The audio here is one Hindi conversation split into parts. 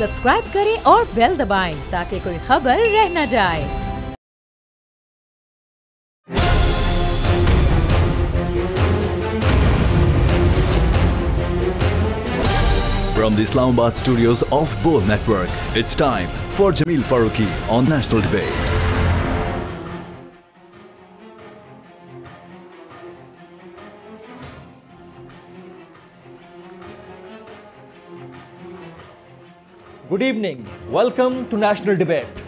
सब्सक्राइब करें और बेल दबाएं ताकि कोई खबर रह न जाए। From the Islamabad studios of Bold Network, it's time for Jameel Farooqi on National Debate. Good evening, welcome to National Debate.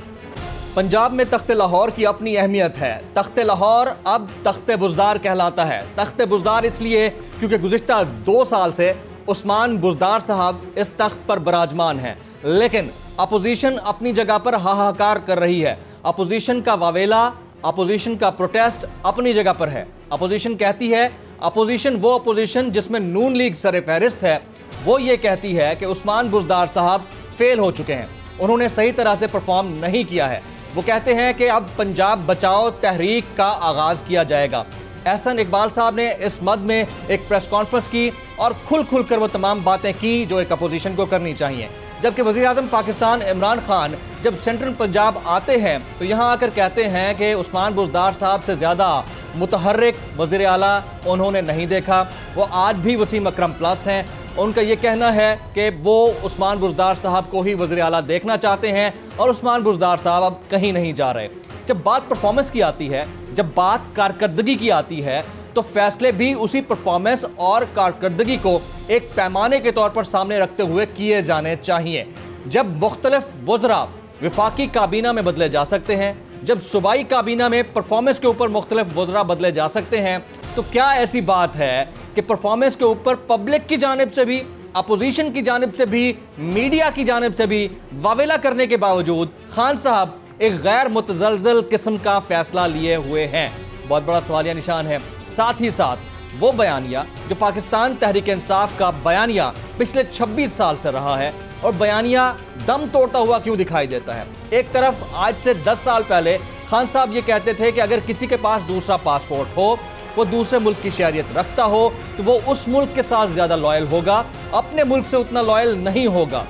Punjab में तख्ते लाहौर की अपनी अहमियत है। तख्ते लाहौर अब तख्ते बुज़दार कहलाता है। तख्ते बुज़दार इसलिए क्योंकि गुज़िश्ता 2 साल से उस्मान बुज़दार साहब इस तख्त पर बराजमान हैं, लेकिन अपोजिशन अपनी जगह पर हाहाकार कर रही है। अपोजिशन का वावेला, अपोजिशन का प्रोटेस्ट अपनी जगह पर है। अपोजिशन कहती है, अपोजिशन वो अपोजिशन जिसमें नून लीग सर फहरिस्त है, वो ये कहती है कि उस्मान बुज़दार साहब फेल हो चुके हैं, उन्होंने सही तरह से परफॉर्म नहीं किया है। वो कहते हैं कि अब पंजाब बचाओ तहरीक का आगाज़ किया जाएगा। एहसन इकबाल साहब ने इस मद में एक प्रेस कॉन्फ्रेंस की और खुल कर वो तमाम बातें की जो एक अपोजिशन को करनी चाहिए। जबकि वज़ीर आज़म पाकिस्तान इमरान खान जब सेंट्रल पंजाब आते हैं तो यहाँ आकर कहते हैं कि उस्मान बुज़दार साहब से ज़्यादा मुतहर्रिक वज़ीर आला उन्होंने नहीं देखा। वो आज भी वसीम अकरम प्लस हैं। उनका ये कहना है कि वो उस्मान बुज़दार साहब को ही वज़ीर आला देखना चाहते हैं और उस्मान बुज़दार साहब अब कहीं नहीं जा रहे। जब बात परफॉर्मेंस की आती है, जब बात कारकर्दगी की आती है, तो फैसले भी उसी परफॉर्मेंस और कारकर्दगी को एक पैमाने के तौर पर सामने रखते हुए किए जाने चाहिए। जब मुख्तलिफ वज़रा वफाकी काबीना में बदले जा सकते हैं, जब सूबाई काबीना में परफॉर्मेंस के ऊपर मुख्तलिफ वज़रा बदले जा सकते हैं, तो क्या ऐसी बात है कि परफॉर्मेंस के ऊपर पब्लिक की जानिब से भी, अपोजिशन की जानिब से भी, मीडिया की जानिब से भी वावेला करने के बावजूद खान साहब एक गैर मुतज़लज़ल किस्म का फैसला लिए हुए हैं? बहुत बड़ा सवालिया निशान है। साथ ही साथ वो बयानिया जो पाकिस्तान तहरीक इंसाफ का बयानिया पिछले 26 साल से रहा है, और बयानिया दम तोड़ता हुआ क्यों दिखाई देता है? एक तरफ आज से 10 साल पहले खान साहब ये कहते थे कि अगर किसी के पास दूसरा पासपोर्ट हो, वो दूसरे मुल्क की शहरियत रखता हो, तो वो उस मुल्क के साथ ज़्यादा लॉयल होगा, अपने मुल्क से उतना लॉयल नहीं होगा।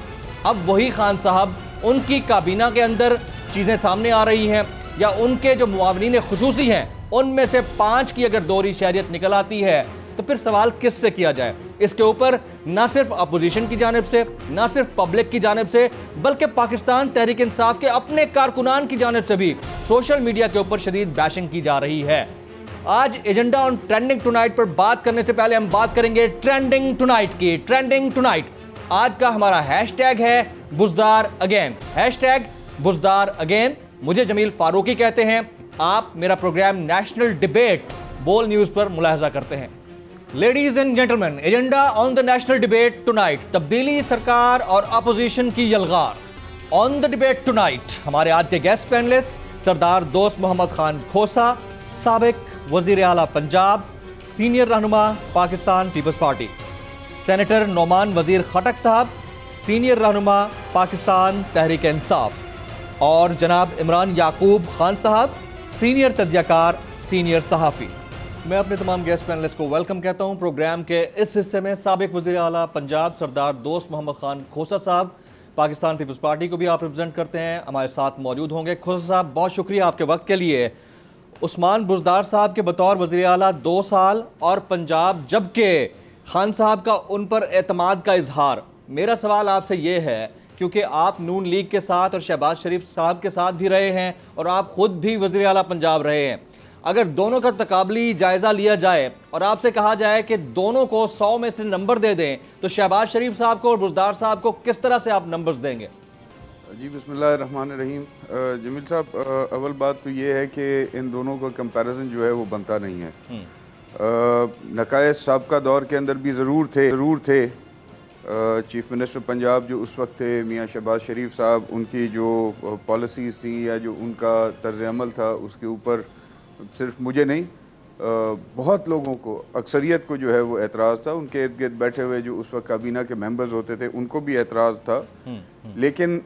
अब वही खान साहब, उनकी काबीना के अंदर चीज़ें सामने आ रही हैं, या उनके जो मुआवनीन खुसूसी हैं उनमें से 5 की अगर दोहरी शहरियत निकल आती है, तो फिर सवाल किससे किया जाए? इसके ऊपर ना सिर्फ अपोजिशन की जानिब से, ना सिर्फ पब्लिक की जानिब से, बल्कि पाकिस्तान तहरीक इंसाफ के अपने कारकुनान की जानिब से भी सोशल मीडिया के ऊपर शदीद बैशिंग की जा रही है। आज एजेंडा ऑन ट्रेंडिंग टुनाइट पर बात करने से पहले हम बात करेंगे ट्रेंडिंग टुनाइट की। ट्रेंडिंग टुनाइट आज का हमारा हैशटैग है Buzdar again. Hashtag Buzdar again. मुझे जमील फारूकी कहते हैं। आप मेरा प्रोग्राम नेशनल डिबेट बोल न्यूज़ पर मुलाहजा करते हैं। Ladies and gentleman, agenda on the national debate tonight, तब्दीली, सरकार और अपोजिशन की यलगार। ऑन द डिबेट टुनाइट हमारे आज के गेस्ट पैनलिस्ट सरदार दोस्त मोहम्मद खान खोसा, साबिक वज़ीर आला पंजाब, सीनियर रहनुमा पाकिस्तान पीपल्स पार्टी, सेनेटर नोमान वज़ीर खटक साहब, सीनियर रहनुमा पाकिस्तान तहरीक इंसाफ, और जनाब इमरान याकूब खान साहब, सीनियर तज्ज़ियाकार, सीनियर सहाफ़ी। मैं अपने तमाम गेस्ट पैनलिस्ट को वेलकम कहता हूँ। प्रोग्राम के इस हिस्से में साबिक वज़ीर आला पंजाब सरदार दोस्त मोहम्मद खान खोसा साहब, पाकिस्तान पीपल्स पार्टी को भी आप रिप्रेजेंट करते हैं, हमारे साथ मौजूद होंगे। खोसा साहब, बहुत शुक्रिया आपके वक्त के लिए। उस्मान बुज़दार साहब के बतौर वज़ीर आला 2 साल और पंजाब, जबकि खान साहब का उन पर एतमाद का इजहार। मेरा सवाल आपसे ये है, क्योंकि आप नून लीग के साथ और शहबाज शरीफ साहब के साथ भी रहे हैं और आप ख़ुद भी वज़ीर आला पंजाब रहे हैं, अगर दोनों का तकाबली जायज़ा लिया जाए और आपसे कहा जाए कि दोनों को 100 में से नंबर दे दें, तो शहबाज शरीफ साहब को और बुज़दार साहब को किस तरह से आप नंबर्स देंगे? जी, बिस्मिल्लाहिर्रहमानिर्रहीम। जमील साहब, अव्वल बात तो ये है कि इन दोनों का कंपैरिजन जो है वो बनता नहीं है। नकायस साहब का दौर के अंदर भी ज़रूर थे। चीफ मिनिस्टर पंजाब जो उस वक्त थे मियाँ शहबाज शरीफ साहब, उनकी जो पॉलिसीज़ थी या जो उनका तर्ज़ अमल था, उसके ऊपर सिर्फ मुझे नहीं, बहुत लोगों को, अक्सरियत को जो है वो एतराज़ था। उनके इर्द गिर्द बैठे हुए जो उस वक्त काबीना के मेंबर्स होते थे, उनको भी एतराज़ था। लेकिन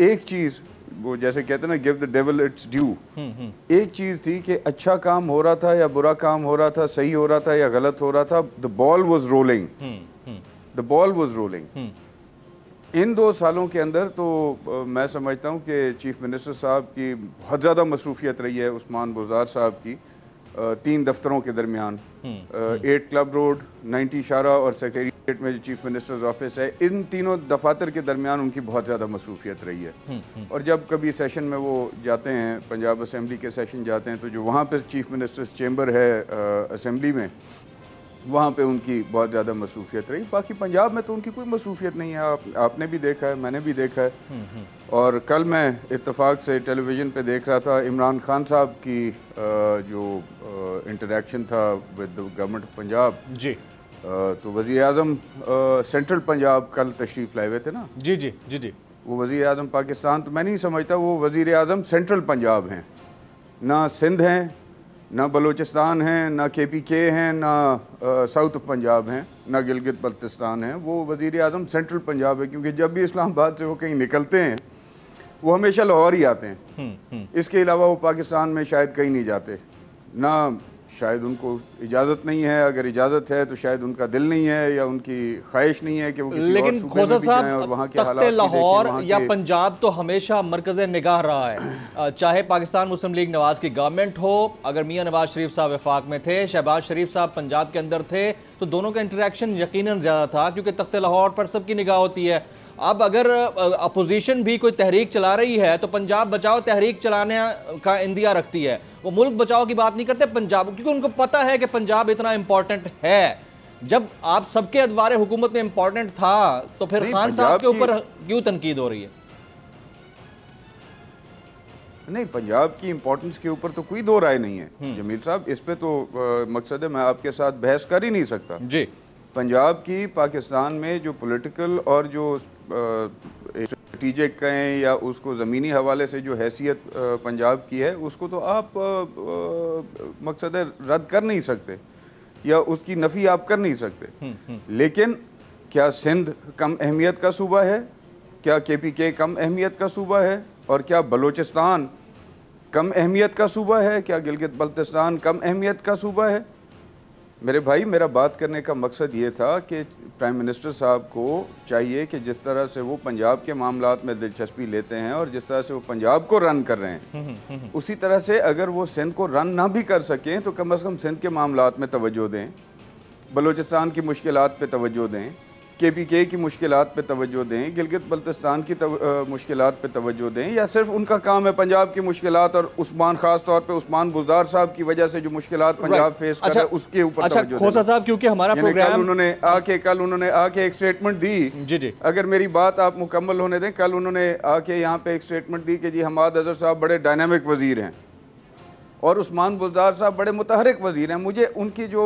एक चीज़, वो जैसे कहते हैं ना, give the devil it's due, एक चीज़ थी कि अच्छा काम हो रहा था या बुरा काम हो रहा था, सही हो रहा था या गलत हो रहा था, द बॉल वॉज रोलिंग। इन 2 सालों के अंदर तो मैं समझता हूँ कि चीफ मिनिस्टर साहब की बहुत ज़्यादा मसरूफियत रही है उस्मान बुज़दार साहब की 3 दफ्तरों के दरमियान 8 क्लब रोड, 90 शारा और सेक्रेटरीट में जो चीफ मिनिस्टर्स ऑफिस है, इन तीनों दफातर के दरमियान उनकी बहुत ज़्यादा मसरूफियत रही है। और जब कभी सेशन में वो जाते हैं, पंजाब असम्बली के सेशन जाते हैं, तो जो वहाँ पर चीफ मिनिस्टर्स चेम्बर है असम्बली में, वहाँ पे उनकी बहुत ज़्यादा मसरूफियत रही। बाकी पंजाब में तो उनकी कोई मसरूफियत नहीं है, आपने भी देखा है, मैंने भी देखा है। और कल मैं इत्तेफाक से टेलीविज़न पे देख रहा था इमरान खान साहब की जो इंटरेक्शन था विद गवर्नमेंट ऑफ पंजाब जी। तो वज़ीर आज़म सेंट्रल पंजाब कल तशरीफ़ लाए हुए थे ना। जी जी जी जी। वो वज़ीर आज़म पाकिस्तान, तो मैं नहीं समझता वो वज़ीर आज़म सेंट्रल पंजाब हैं, ना सिंध हैं, ना बलूचिस्तान हैं, ना KPK हैं, ना साउथ ऑफ पंजाब हैं, ना गिलगित बल्तिस्तान हैं। वो वज़ीर आज़म सेंट्रल पंजाब है, क्योंकि जब भी इस्लामाबाद से वो कहीं निकलते हैं वो हमेशा लाहौर ही आते हैं। इसके अलावा वो पाकिस्तान में शायद कहीं नहीं जाते, ना शायद उनको इजाज़त नहीं है, अगर इजाज़त है तो शायद उनका दिल नहीं है या उनकी ख्वाहिश नहीं है कि वो किसी और सूबे में भी जाएं और वहाँ के हालात भी लाहौर देखें। या पंजाब तो हमेशा मरकज़ निगाह रहा है, चाहे पाकिस्तान मुस्लिम लीग नवाज की गवर्नमेंट हो, अगर मियाँ नवाज शरीफ साहब वफाक में थे, शहबाज शरीफ साहब पंजाब के अंदर थे, तो दोनों का इंटरेक्शन यकीनन ज़्यादा था, क्योंकि तख्ते लाहौर पर सबकी निगाह होती है। अब अगर अपोजिशन भी कोई तहरीक चला रही है तो पंजाब बचाओ तहरीक चलाने का इंदिया रखती है, वो मुल्क बचाओ की बात नहीं करते पंजाब, क्योंकि उनको पता है कि पंजाब इतना इंपॉर्टेंट है। जब आप सबके अदवार हुकूमत में इंपॉर्टेंट था तो फिर खान साहब के ऊपर क्यों तनकीद हो रही है? नहीं, पंजाब की इंपॉर्टेंस के ऊपर तो कोई दो राय नहीं है जमील साहब, इस पे तो मकसद है मैं आपके साथ बहस कर ही नहीं सकता जी। पंजाब की पाकिस्तान में जो पॉलिटिकल और जो स्ट्रेटिजिक कहें या उसको ज़मीनी हवाले से जो हैसियत पंजाब की है, उसको तो आप मकसद है रद्द कर नहीं सकते या उसकी नफ़ी आप कर नहीं सकते। लेकिन क्या सिंध कम अहमियत का सूबा है? क्या KPK कम अहमियत का सूबा है? और क्या बलूचिस्तान कम अहमियत का सूबा है? क्या गिलगित बल्तिस्तान कम अहमियत का सूबा है? मेरे भाई, मेरा बात करने का मकसद ये था कि प्राइम मिनिस्टर साहब को चाहिए कि जिस तरह से वो पंजाब के मामलात में दिलचस्पी लेते हैं और जिस तरह से वो पंजाब को रन कर रहे हैं, उसी तरह से अगर वो सिंध को रन ना भी कर सकें तो कम से कम सिंध के मामलात में तवज्जो दें, बलूचिस्तान की मुश्किलात पे तवज्जो दें, KPK की मुश्किलात पे तवज्जो दें, गिलगित बल्तिस्तान की मुश्किलात पे तवज्जो दें, या सिर्फ उनका काम है पंजाब की मुश्किलात और उस्मान, खास तौर पे उस्मान बुज़दार साहब की वजह से जो मुश्किलात पंजाब फेस कर रहा है उसके ऊपर तवज्जो दें। खोसा साहब, क्योंकि हमारा प्रोग्राम कल उन्होंने आके एक स्टेटमेंट दी जी जी, अगर मेरी बात आप मुकम्मल होने दें, कल उन्होंने आके यहाँ पे एक स्टेटमेंट दी कि जी हमाद अजहर साहब बड़े डायनामिक वजीर हैं और उस्मान बुज़दार साहब बड़े मुतहरिक वजीर हैं। मुझे उनकी जो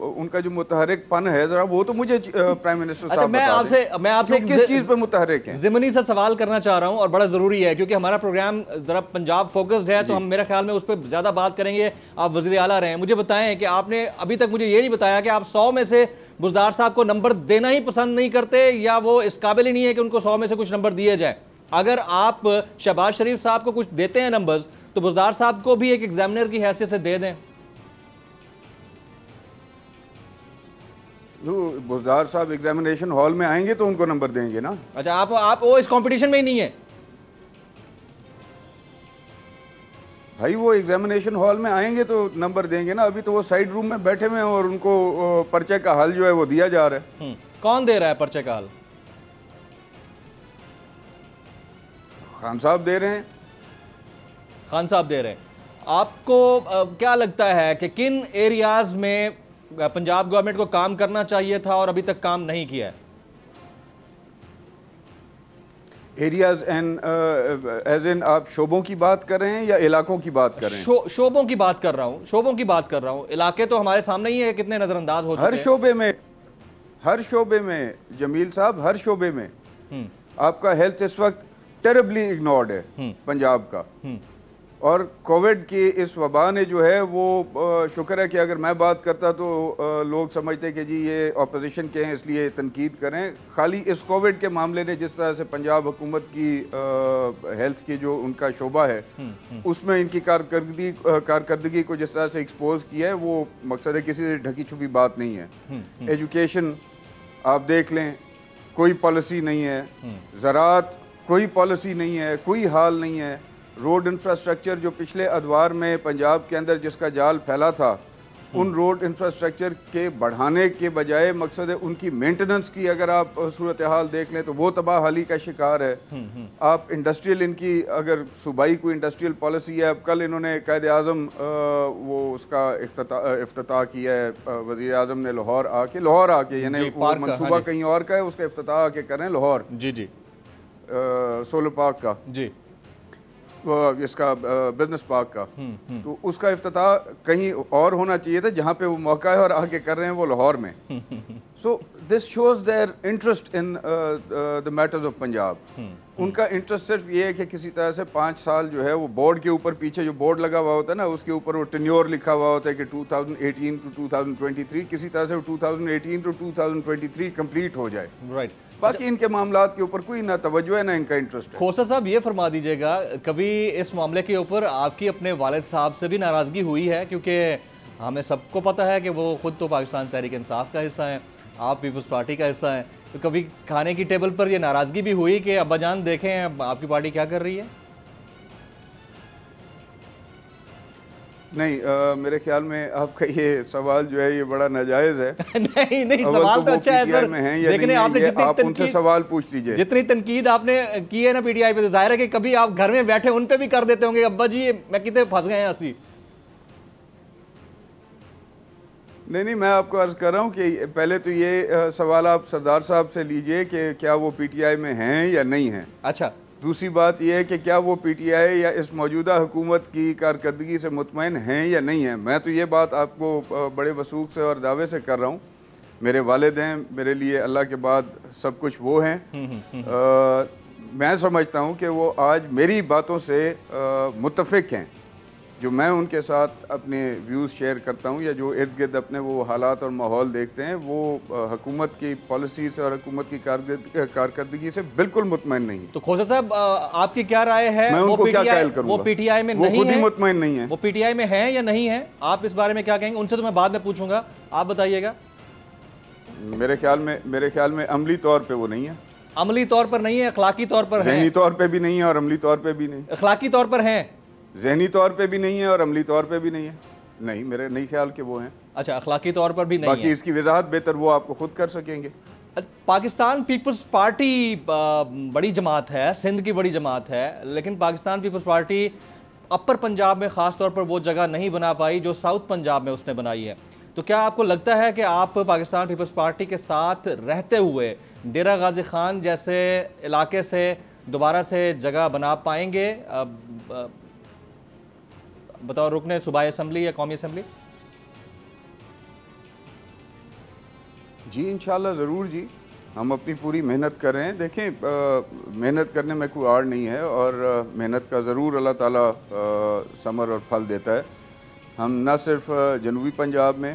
उनका जो मुतहरिक पन है जरा वो तो मुझे प्राइम मिनिस्टर साहब मैं आपसे किस चीज़ पे मुतहरिक हैं ज़िमनी से सवाल करना चाह रहा हूं और बड़ा ज़रूरी है क्योंकि हमारा प्रोग्राम ज़रा पंजाब फोकस्ड है, तो हम मेरे ख्याल में उस पर ज़्यादा बात करेंगे। आप वज़ीर आला रहे हैं, मुझे बताएं कि आपने अभी तक मुझे ये नहीं बताया कि आप 100 में से बुज़दार साहब को नंबर देना ही पसंद नहीं करते या वो इस काबिल ही नहीं है कि उनको 100 में से कुछ नंबर दिए जाए। अगर आप शहबाज शरीफ साहब को कुछ देते हैं नंबर्स, तो बुज़दार साहब को भी एक एग्जामिनर की हैसियत से दे दें। बुज़दार साहब एग्जामिनेशन हॉल में आएंगे तो उनको नंबर देंगे ना। अच्छा, आप वो इस कंपटीशन में ही नहीं है भाई, वो एग्जामिनेशन हॉल में आएंगे तो नंबर देंगे ना। अभी तो वो साइड रूम में बैठे हुए हैं और उनको पर्चे का हल जो है वो दिया जा रहा है। कौन दे रहा है पर्चे का हल? खान साहब दे रहे हैं। खान साहब दे रहे हैं। आपको क्या लगता है कि किन एरियाज में पंजाब गवर्नमेंट को काम करना चाहिए था और अभी तक काम नहीं किया है? एरियाज एंड एज इन आप शोबों की बात कर रहे हैं या इलाकों की बात कर रहे हैं? शोबों की बात कर रहा हूं, शोबों की बात कर रहा हूं। इलाके तो हमारे सामने ही है, कितने नजरअंदाज हो चुके हैं। हर शोबे में जमील साहब, हर शोबे में आपका हेल्थ इस वक्त टेरिबली इग्नोर्ड है पंजाब का। और कोविड की इस वबा ने जो है वो शुक्र है कि अगर मैं बात करता तो लोग समझते कि जी ये अपोजिशन के हैं इसलिए तनकीद करें। खाली इस कोविड के मामले ने जिस तरह से पंजाब हुकूमत की हेल्थ की जो उनका शोबा है उसमें इनकी कारकर्दगी को जिस तरह से एक्सपोज किया है, वो मकसद है किसी से ढकी छुपी बात नहीं है। एजुकेशन आप देख लें, कोई पॉलिसी नहीं है, ज़राअत कोई पॉलिसी नहीं है, कोई हाल नहीं है। रोड इंफ्रास्ट्रक्चर जो पिछले अदवार में पंजाब के अंदर जिसका जाल फैला था, उन रोड इंफ्रास्ट्रक्चर के बढ़ाने के बजाय मकसद है उनकी मेंटेनेंस की अगर आप सूरत हाल देख लें तो वो तबाहाली का शिकार है। आप इंडस्ट्रियल इनकी अगर सूबाई कोई इंडस्ट्रियल पॉलिसी है, अब कल इन्होंने कायद आज़म वो उसका इफ्तिताह किया है, वज़ीर आज़म ने लाहौर आके यानी वो मनसूबा कहीं और का है, उसका इफ्तिताह आके कर रहे हैं लाहौर जी सोलर पार्क का जी, इसका बिजनेस पार्क का। तो उसका इफ्तिताह कहीं और होना चाहिए था, जहाँ पे वो मौका है और आके कर रहे हैं वो लाहौर में। So this shows their interest in the matters of Punjab. उनका इंटरेस्ट सिर्फ ये है कि किसी तरह से 5 साल जो है वो बोर्ड के ऊपर, पीछे जो बोर्ड लगा हुआ होता है ना, उसके ऊपर वो टेन्योर लिखा हुआ होता है कि 2018 to 2023, किसी तरह से 2018 to 2023 कंप्लीट हो जाए। राइट। बाकी इनके मामलात के ऊपर कोई ना तवज्जो है ना इनका इंटरेस्ट है। खोसा साहब ये फरमा दीजिएगा, कभी इस मामले के ऊपर आपकी अपने वालिद साहब से भी नाराज़गी हुई है? क्योंकि हमें सबको पता है कि वो खुद तो पाकिस्तान तहरीक इंसाफ का हिस्सा है, आप पीपल्स पार्टी का हिस्सा है, तो कभी खाने की टेबल पर ये नाराज़गी भी हुई कि अब्बा जान देखें आपकी पार्टी क्या कर रही है? नहीं, मेरे ख्याल में आपका ये सवाल जो है ये बड़ा नाजायज है। नहीं सवाल तो अच्छा है सर, लेकिन आपने आप उनसे सवाल पूछ लीजिए। जितनी तनकीद आपने की है ना पीटीआई पे, तो जाहिर है कि कभी आप घर में बैठे उन पे भी कर देते होंगे, अब्बा जी मैं कितने फंस गए हैं हंसी। नहीं, मैं आपको अर्ज कर रहा हूँ कि पहले तो ये सवाल आप सरदार साहब से लीजिए कि क्या वो पीटीआई में हैं या नहीं हैं। अच्छा। दूसरी बात यह है कि क्या वो पीटीआई या इस मौजूदा हुकूमत की कारकर्दगी से मुतमईन हैं या नहीं हैं। मैं तो ये बात आपको बड़े वसूख से और दावे से कर रहा हूँ। मेरे वालिद हैं, मेरे लिए अल्लाह के बाद सब कुछ वो हैं। मैं समझता हूँ कि वो आज मेरी बातों से मुत्तफिक हैं। जो मैं उनके साथ अपने व्यूज़ शेयर करता हूँ या जो इर्द गिर्द अपने वो हालात और माहौल देखते हैं, वो हुकूमत की पॉलिसी से और हुकूमत की कारकर्दगी से बिल्कुल मुतमईन नहीं। तो खोसा साहब आपकी क्या राय है? मैं उनको क्या कहल करूँगा? वो पीटीआई में वो नहीं खुद है, ही मुतमईन नहीं है। वो पीटीआई में है या नहीं है, आप इस बारे में क्या कहेंगे? उनसे तो मैं बाद में पूछूंगा, आप बताइएगा। मेरे ख्याल में अमली तौर पर वो नहीं है। अमली तौर पर नहीं है, अखलाकी तौर पर है? ज़हनी तौर पर भी नहीं है और अमली तौर पर भी नहीं। अखलाकी तौर पर है? ज़हनी तौर पे भी नहीं है और अमली तौर पे भी नहीं है। नहीं, मेरे नहीं ख्याल के वो हैं। अच्छा, अखलाकी तौर पर भी नहीं बाकी है। इसकी वजाहत बेहतर वो आपको खुद कर सकेंगे। पाकिस्तान पीपल्स पार्टी बड़ी जमात है, सिंध की बड़ी जमात है, लेकिन पाकिस्तान पीपल्स पार्टी अपर पंजाब में ख़ास तौर पर वो जगह नहीं बना पाई जो साउथ पंजाब में उसने बनाई है। तो क्या आपको लगता है कि आप पाकिस्तान पीपल्स पार्टी के साथ रहते हुए डेरा गाजी खान जैसे इलाके से दोबारा से जगह बना पाएंगे? बताओ, रुकने सूबाई असम्बली या कौमी असम्बली? जी इंशाल्लाह ज़रूर जी, हम अपनी पूरी मेहनत कर रहे हैं। देखें, मेहनत करने में कोई आड़ नहीं है और मेहनत का ज़रूर अल्लाह ताला समर और फल देता है। हम न सिर्फ जनूबी पंजाब में,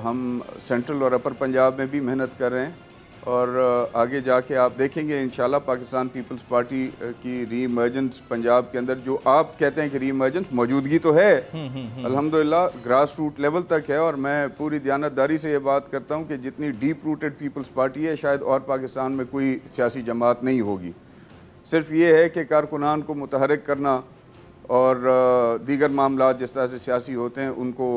हम सेंट्रल और अपर पंजाब में भी मेहनत कर रहे हैं और आगे जाके आप देखेंगे इंशाल्लाह पाकिस्तान पीपल्स पार्टी की री इमर्जेंस पंजाब के अंदर, जो आप कहते हैं कि री इमर्जेंस मौजूदगी तो है, अल्हम्दुलिल्लाह ग्रास रूट लेवल तक है। और मैं पूरी दयानतदारी से ये बात करता हूँ कि जितनी डीप रूटेड पीपल्स पार्टी है शायद और पाकिस्तान में कोई सियासी जमात नहीं होगी। सिर्फ ये है कि कारकुनान को मुतहरिक करना और दीगर मामला जिस तरह से सियासी होते हैं उनको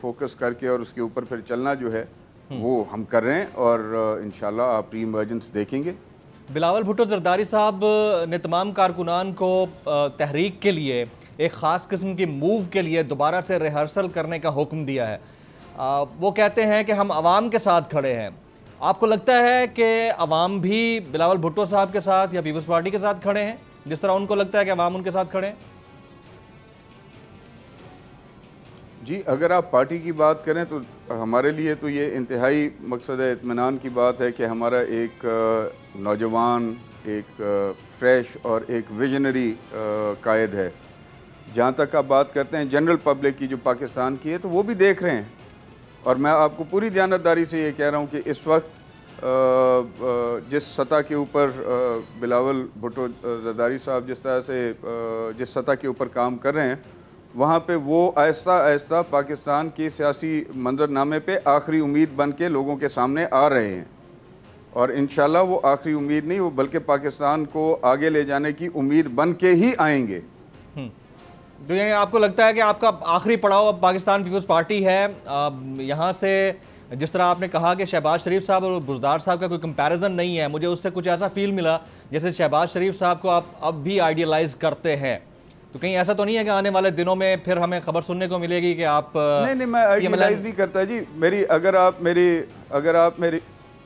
फोकस करके और उसके ऊपर फिर चलना जो है वो हम कर रहे हैं और इंशाल्लाह आप री इमर्जेंस देखेंगे। बिलावल भुट्टो जरदारी साहब ने तमाम कारकुनान को तहरीक के लिए एक ख़ास किस्म की मूव के लिए दोबारा से रिहर्सल करने का हुक्म दिया है। वो कहते हैं कि हम आवाम के साथ खड़े हैं। आपको लगता है कि आवाम भी बिलावल भुट्टो साहब के साथ या पीपल्स पार्टी के साथ खड़े हैं, जिस तरह उनको लगता है कि आवाम उनके साथ खड़े हैं? जी, अगर आप पार्टी की बात करें तो हमारे लिए तो ये इंतहाई मकसद इत्मीनान की बात है कि हमारा एक नौजवान, एक फ्रेश और एक विजनरी कायद है। जहाँ तक आप बात करते हैं जनरल पब्लिक की जो पाकिस्तान की है, तो वो भी देख रहे हैं। और मैं आपको पूरी दयानतदारी से ये कह रहा हूँ कि इस वक्त जिस सतह के ऊपर बिलावल भुट्टो जरदारी साहब जिस तरह से जिस सतह के ऊपर काम कर रहे हैं, वहाँ पे वो आहिस्ता आहिस्ता पाकिस्तान की सियासी मंजरनामे पे आखिरी उम्मीद बन के लोगों के सामने आ रहे हैं। और इंशाल्लाह वो आखिरी उम्मीद नहीं, वो बल्कि पाकिस्तान को आगे ले जाने की उम्मीद बन के ही आएंगे। तो यानी आपको लगता है कि आपका आखिरी पड़ाव अब पाकिस्तान पीपल्स पार्टी है? यहाँ से जिस तरह आपने कहा कि शहबाज शरीफ साहब और बुज़दार साहब का कोई कंपैरिजन नहीं है, मुझे उससे कुछ ऐसा फील मिला जैसे शहबाज शरीफ साहब को आप अब भी आइडियलाइज करते हैं। तो कहीं ऐसा तो नहीं है कि आने वाले दिनों में फिर हमें खबर सुनने को मिलेगी कि आप? नहीं, मैं आइडियलाइज नहीं करता जी।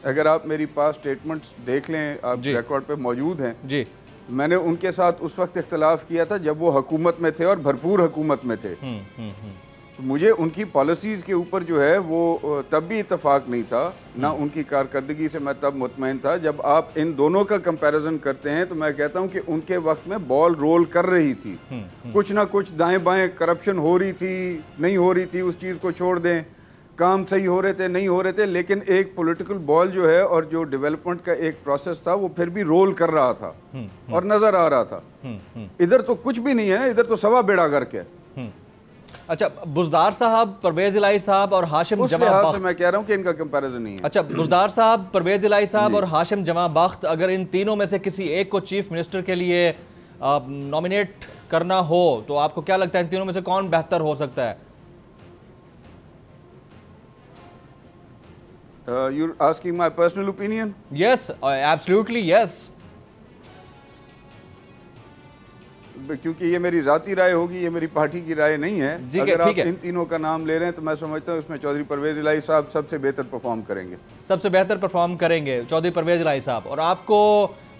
अगर आप मेरी पास स्टेटमेंट्स देख लें, आप रिकॉर्ड पे मौजूद हैं जी। मैंने उनके साथ उस वक्त इख्तलाफ किया था जब वो हुकूमत में थे और भरपूर हुकूमत में थे। तो मुझे उनकी पॉलिसीज़ के ऊपर जो है वो तब भी इत्तेफाक नहीं था, ना उनकी कारकर्दगी से मैं तब मुतमईन था। जब आप इन दोनों का कंपैरिजन करते हैं तो मैं कहता हूं कि उनके वक्त में बॉल रोल कर रही थी, कुछ ना कुछ दाएं बाएं करप्शन हो रही थी, नहीं हो रही थी, उस चीज़ को छोड़ दें, काम सही हो रहे थे, नहीं हो रहे थे, लेकिन एक पॉलिटिकल बॉल जो है और जो डेवलपमेंट का एक प्रोसेस था वो फिर भी रोल कर रहा था और नजर आ रहा था। इधर तो कुछ भी नहीं है ना, इधर तो सवा बेड़ा गर्क है। अच्छा, बुज़दार साहब, परवेज इलाही साहब और हाशिम जमा बख्त, मैं कह रहा हूं कि इनका कंपैरिजन नहीं है। अच्छा, बुज़दार साहब, परवेज इलाही साहब और हाशिम जमा बख्त, अगर इन तीनों में से किसी एक को चीफ मिनिस्टर के लिए नॉमिनेट करना हो तो आपको क्या लगता है इन तीनों में से कौन बेहतर हो सकता है? You're asking my personal opinion? Yes, absolutely yes. क्योंकि ये मेरी जाती राय होगी, ये मेरी पार्टी की राय नहीं है। अगर आप इन तीनों का नाम ले रहे हैं तो मैं समझता हूँ इसमें चौधरी परवेज इलाही साहब सबसे बेहतर परफॉर्म करेंगे। सबसे बेहतर परफॉर्म करेंगे चौधरी परवेज इलाही साहब। और आपको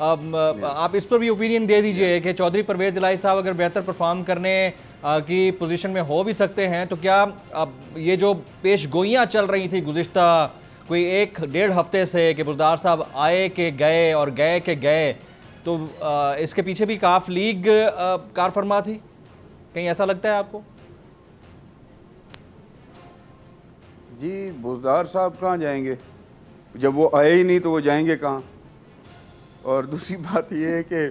आप इस पर भी ओपिनियन दे दीजिए कि चौधरी परवेज इलाही साहब अगर बेहतर परफॉर्म करने की पोजीशन में हो भी सकते हैं तो क्या ये जो पेश गोइयाँ चल रही थी गुज़िश्ता कोई 1-1.5 हफ्ते से कि बुज़दार साहब आए के गए और गए के गए, तो इसके पीछे भी काफ लीग कार फरमा थी? कहीं ऐसा लगता है आपको? जी, बुज़दार साहब कहाँ जाएंगे? जब वो आए ही नहीं तो वो जाएंगे कहाँ? और दूसरी बात ये है कि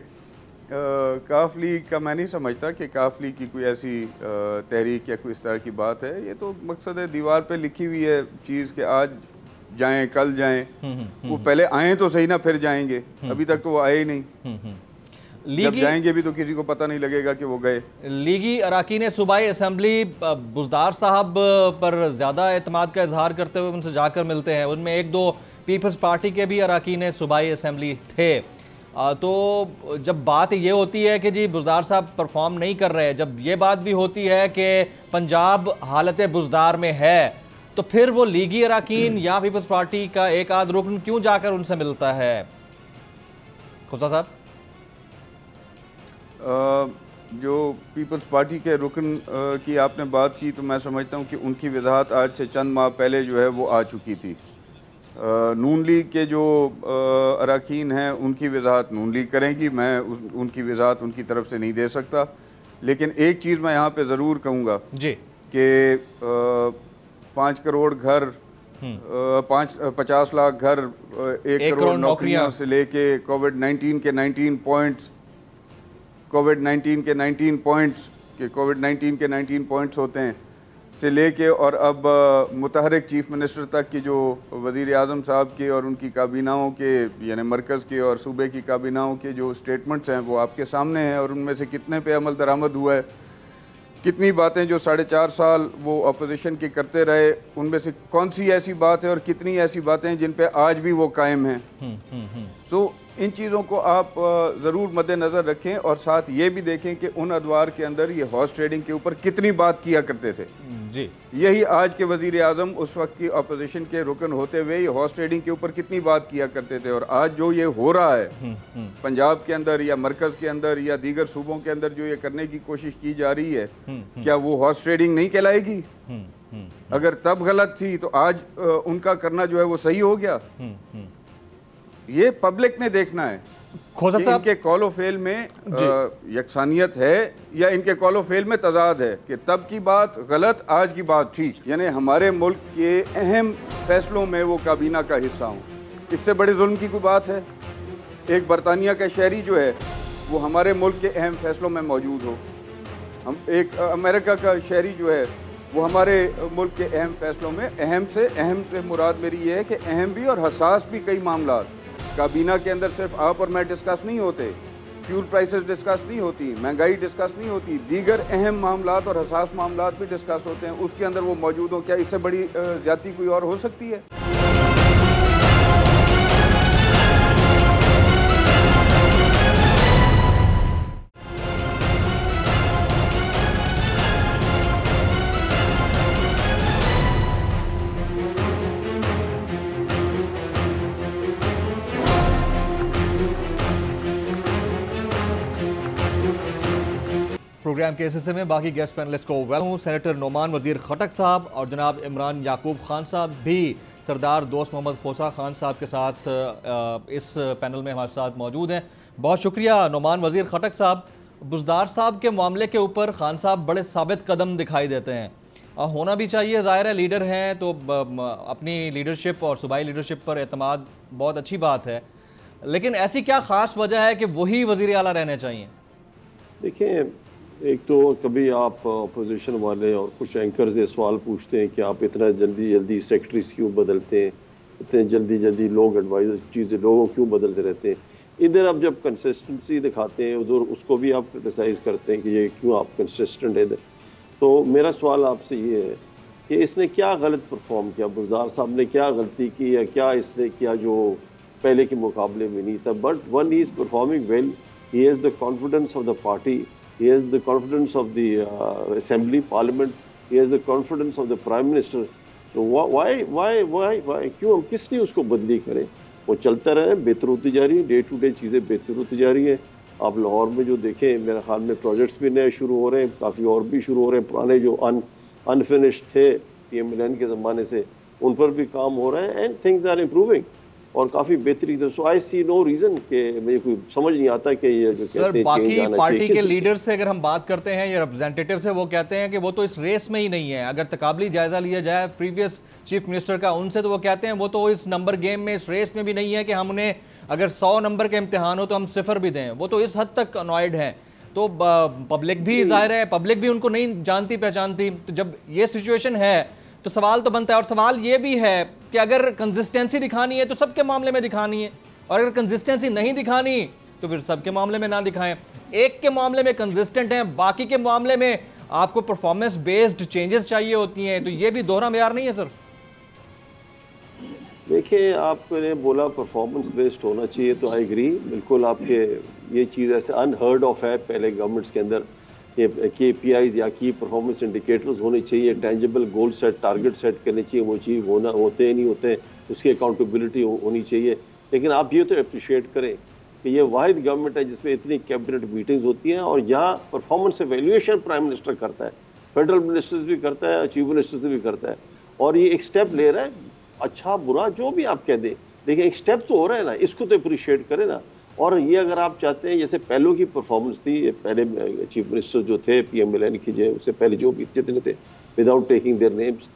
काफ लीग का मैं नहीं समझता कि काफ लीग की कोई ऐसी तहरीक या कोई इस तरह की बात है। ये तो मकसद है, दीवार पे लिखी हुई है चीज़ कि आज जाएं, कल जाएं। वो पहले आए तो सही ना, फिर जाएंगे। अभी तक तो वो आए ही नहीं। जब जाएंगे भी तो किसी को पता नहीं लगेगा कि वो गए। लीगी अराकीन सूबाई असम्बली बुज़दार साहब पर ज़्यादा एतमाद का इजहार करते हुए उनसे जाकर मिलते हैं। उनमें 1-2 पीपल्स पार्टी के भी अराकीन सूबाई असम्बली थे। तो जब बात ये होती है कि जी बुज़दार साहब परफॉर्म नहीं कर रहे, जब ये बात भी होती है कि पंजाब हालत बुज़दार में है, तो फिर वो लीगी अराकीन या पीपल्स पार्टी का एक आध रुकन क्यों जाकर उनसे मिलता है? खुदा साहब, जो पीपल्स पार्टी के रुकन की आपने बात की तो मैं समझता हूँ कि उनकी वजाहत आज से चंद माह पहले जो है वो आ चुकी थी। नून लीग के जो अराकीन हैं उनकी वजाहत नून लीग करेंगी, मैं उनकी वजाहत उनकी तरफ से नहीं दे सकता। लेकिन एक चीज़ मैं यहाँ पे ज़रूर कहूँगा जी कि 5 करोड़ घर, 50 लाख घर, 1 करोड़ नौकरियां से लेके कोविड-19 के 19 पॉइंट्स होते हैं से लेके और अब मुतहरिक चीफ मिनिस्टर तक की जो वज़ीर आज़म साहब के और उनकी काबीनाओं के, यानी मरकज़ के और सूबे की काबीनाओं के जो स्टेटमेंट्स हैं वो आपके सामने हैं। और उनमें से कितने पे अमल दरामद हुआ है, कितनी बातें जो 4.5 साल वो अपोजिशन की करते रहे, उनमें से कौन सी ऐसी बात है और कितनी ऐसी बातें हैं जिन पे आज भी वो कायम हैं। सो इन चीज़ों को आप ज़रूर मद्देनज़र रखें और साथ ये भी देखें कि उन अदवार के अंदर ये हॉर्स ट्रेडिंग के ऊपर कितनी बात किया करते थे जी। यही आज के वज़ीर आज़म उस वक्त की अपोजिशन के रुकन होते हुए ये हॉर्स ट्रेडिंग के ऊपर कितनी बात किया करते थे। और आज जो ये हो रहा है पंजाब के अंदर या मरकज़ के अंदर या दीगर सूबों के अंदर जो ये करने की कोशिश की जा रही है, क्या वो हॉर्स ट्रेडिंग नहीं कहलाएगी? अगर तब गलत थी तो आज उनका करना जो है वो सही हो गया। ये पब्लिक ने देखना है कि इनके कॉलो फेल में यकसानियत है या इनके कॉलो फेल में तजाद है, कि तब की बात गलत, आज की बात ठीक। यानी हमारे मुल्क के अहम फैसलों में वो काबीना का हिस्सा हूँ, इससे बड़े जुल्म की कोई बात है? एक बरतानिया का शहरी जो है वो हमारे मुल्क के अहम फैसलों में मौजूद हो, हम एक अमेरिका का शहरी जो है वो हमारे मुल्क के अहम फैसलों में, अहम से मुराद मेरी ये है कि अहम भी और हसास भी कई मामलात काबीना के अंदर सिर्फ आप और मैं डिस्कस नहीं होते, फ्यूल प्राइसेस डिस्कस नहीं होती, महंगाई डिस्कस नहीं होती, दीगर अहम मामलात और हसास मामलात भी डिस्कस होते हैं, उसके अंदर वो मौजूद हो। क्या इससे बड़ी ज्यादती कोई और हो सकती है? प्रोग्राम के हिस्से में बाकी गेस्ट पैनलिस्ट को वेलकम हूँ। सेनेटर नोमान वजीर खटक साहब और जनाब इमरान याकूब खान साहब भी सरदार दोस्त मोहम्मद खोसा खान साहब के साथ इस पैनल में हमारे साथ मौजूद हैं। बहुत शुक्रिया नोमान वजीर खटक साहब। बुज़दार साहब के मामले के ऊपर खान साहब बड़े साबित कदम दिखाई देते हैं, होना भी चाहिए, ज़ाहिर है लीडर हैं तो अपनी लीडरशिप और सूबाई लीडरशिप पर एतमाद बहुत अच्छी बात है, लेकिन ऐसी क्या ख़ास वजह है कि वही वज़ीर आला रहने चाहिए? देखिए, एक तो कभी आप अपोजिशन वाले और कुछ एंकर से सवाल पूछते हैं कि आप इतना जल्दी सेक्रेटरीज क्यों बदलते हैं, इतने जल्दी लोग एडवाइजर चीज़ें लोगों क्यों बदलते रहते हैं। इधर आप जब कंसिस्टेंसी दिखाते हैं उधर उसको भी आप क्रिटिसाइज़ करते हैं कि ये क्यों आप कंसिस्टेंट है इधर। तो मेरा सवाल आपसे ये है कि इसने क्या गलत परफॉर्म किया, बुज़दार साहब ने क्या गलती की या क्या इसने किया जो पहले के मुकाबले में नहीं था। But one he is performing well, he has the confidence of the party, he has the confidence of the assembly, parliament, he has the confidence of the prime minister. So why क्यों हम किस लिए उसको बदली करें? वो चलता रहे, बेहतर होती जा रही है, डे टू डे चीज़ें बेहतर होती जा रही है। आप लाहौर में जो देखें, मेरे ख्याल में प्रोजेक्ट्स भी नए शुरू हो रहे हैं, काफ़ी और भी शुरू हो रहे हैं, पुराने जो अनफिनिश्ड थे PMLN के ज़माने से उन पर भी काम हो रहा है एंड थिंग्स आर इम्प्रूविंग और काफी बेहतरी। सो आई सी नो रीजन कि मुझे कोई समझ नहीं आता कि ये जो सर बाकी पार्टी के लीडर से अगर हम बात करते हैं या रिप्रेजेंटेटिव से, वो कहते हैं कि वो तो इस रेस में ही नहीं है। अगर तकाबली जायजा लिया जाए प्रीवियस चीफ मिनिस्टर का उनसे, तो वो कहते हैं वो तो इस नंबर गेम में, इस रेस में भी नहीं है कि हम उन्हें अगर 100 नंबर के इम्तिहान हो तो हम 0 भी दें। वो तो इस हद तक अनॉयड हैं। तो पब्लिक भी जाहिर है, पब्लिक भी उनको नहीं जानती पहचानती। तो जब ये सिचुएशन है तो सवाल तो बनता है, और सवाल ये भी है कि अगर कंसिस्टेंसी दिखानी है तो सबके मामले में दिखानी है, और अगर कंसिस्टेंसी नहीं दिखानी तो फिर सबके मामले में ना दिखाएं। एक के मामले में कंसिस्टेंट हैं, बाकी के मामले में आपको परफॉर्मेंस बेस्ड चेंजेस चाहिए होती हैं, तो ये भी दोहरा मेयार नहीं है सर? देखिए, आपने बोला परफॉर्मेंस बेस्ड होना चाहिए, तो आई एग्री बिल्कुल। आपके ये चीज़ ऐसे अनहर्ड ऑफ है पहले गवर्नमेंट्स के अंदर, KPIs या की परफॉर्मेंस इंडिकेटर्स होने चाहिए, tangible goal set, target set करने चाहिए, वो चीज़ होना होते हैं नहीं होते, उसकी अकाउंटेबिलिटी होनी चाहिए। लेकिन आप ये तो अप्रिशिएट करें कि ये वाहिद गवर्नमेंट है जिसमें इतनी कैबिनेट मीटिंग्स होती हैं और यहाँ परफॉर्मेंस एवेल्यूएशन प्राइम मिनिस्टर करता है, फेडरल मिनिस्टर्स भी करता है, चीफ मिनिस्टर्स भी करता है, और ये एक स्टेप ले रहा है, अच्छा बुरा जो भी आप कह दें, लेकिन एक स्टेप तो हो रहा है ना, इसको तो अप्रिशिएट करें ना। और ये अगर आप चाहते हैं, जैसे पहलों की परफॉर्मेंस थी, पहले चीफ मिनिस्टर जो थे PMLN की, जो उससे पहले जो भी जितने थे, विदाउट टेकिंग देयर नेम्स,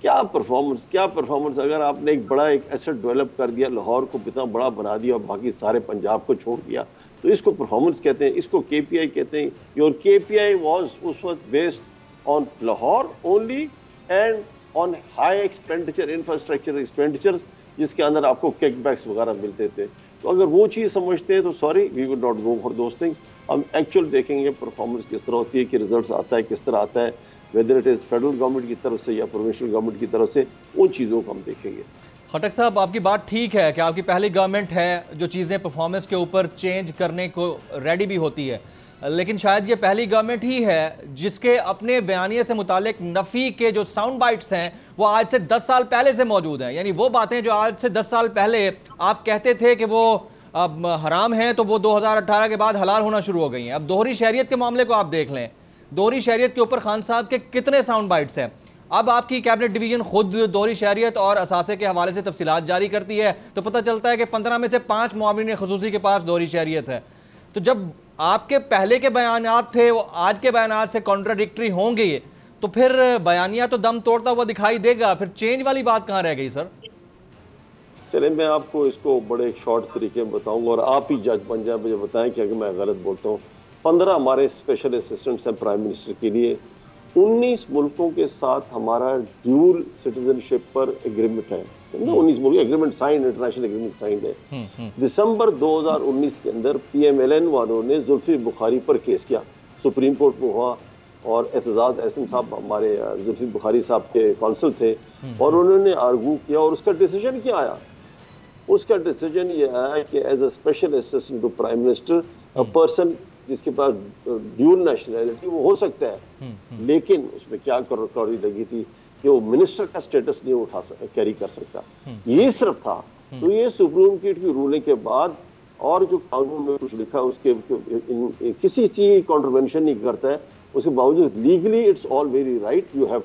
क्या परफॉर्मेंस। अगर आपने एक बड़ा एक एसेट डेवलप कर दिया, लाहौर को इतना बड़ा बना दिया और बाकी सारे पंजाब को छोड़ दिया, तो इसको परफॉर्मेंस कहते हैं, इसको KPI कहते हैं। योर KPI वॉज उस वक्त based on Lahore only and on high expenditure, infrastructure expenditures, जिसके अंदर आपको किकबैक्स वगैरह मिलते थे। तो अगर वो चीज़ समझते हैं तो sorry, we would not go for those things. हम एक्चुअल देखेंगे परफॉर्मेंस किस तरह होती है, कि रिजल्ट्स आता है किस तरह आता है, whether it is federal government की तरफ से या प्रोविंशियल गवर्नमेंट की तरफ से, उन चीज़ों को हम देखेंगे। खटक साहब, आपकी बात ठीक है कि आपकी पहली गवर्नमेंट है जो चीज़ें परफॉर्मेंस के ऊपर चेंज करने को रेडी भी होती है, लेकिन शायद ये पहली गवर्नमेंट ही है जिसके अपने बयानिए से मुतालिक नफ़ी के जो साउंड बाइट्स हैं वो आज से 10 साल पहले से मौजूद हैं। यानी वो बातें जो आज से 10 साल पहले आप कहते थे कि वो अब हराम हैं, तो वो 2018 के बाद हलाल होना शुरू हो गई हैं। अब दोहरी शहरियत के मामले को आप देख लें, दोहरी शहरियत के ऊपर खान साहब के कितने साउंड बाइट्स हैं। अब आपकी कैबिनेट डिवीजन खुद दोहरी शहरियत और असासे के हवाले से तफसीलात जारी करती है, तो पता चलता है कि 15 में से 5 मुआविन खुसूसी के पास दोहरी शहरियत है। तो जब आपके पहले के बयानात थे वो आज के बयानात से कॉन्ट्राडिक्टरी होंगे, तो फिर बयानिया तो दम तोड़ता हुआ दिखाई देगा, फिर चेंज वाली बात कहाँ रह गई सर? चले, मैं आपको इसको बड़े शॉर्ट तरीके में बताऊंगा और आप ही जज बन जाए, मुझे बताएं कि अगर मैं गलत बोलता हूँ। 15 हमारे स्पेशल असिस्टेंट्स हैं प्राइम मिनिस्टर के लिए, 19 मुल्कों के साथ हमारा ड्यूल सिटीजनशिप पर एग्रीमेंट है। 19 मुल्क agreement sign, international agreement sign है। दिसंबर 2019 के अंदर PMLN वालों ने जुल्फी बुखारी पर केस किया, सुप्रीम कोर्ट में हुआ, और एतजाज एहसन साहब हमारे जुल्फी बुखारी साहब के कौंसल थे, और उन्होंने आर्गू किया, और उसका डिसीजन क्या आया? उसका डिसीजन ये आया कि as a special assistant to prime minister a person जिसके पास ड्यूल नेशनैलिटी वो हो सकता है, लेकिन उसमें क्या कौड़ी लगी थी कि वो मिनिस्टर का स्टेटस नहीं कैरी कर सकता, ये सिर्फ था। तो ये सुप्रीम कोर्ट की रूलिंग के बाद, और जो कानून में कुछ लिखा उसके किसी चीज की कॉन्ट्रोवेंशन नहीं करता है, उसके बावजूद legally it's all very right, you have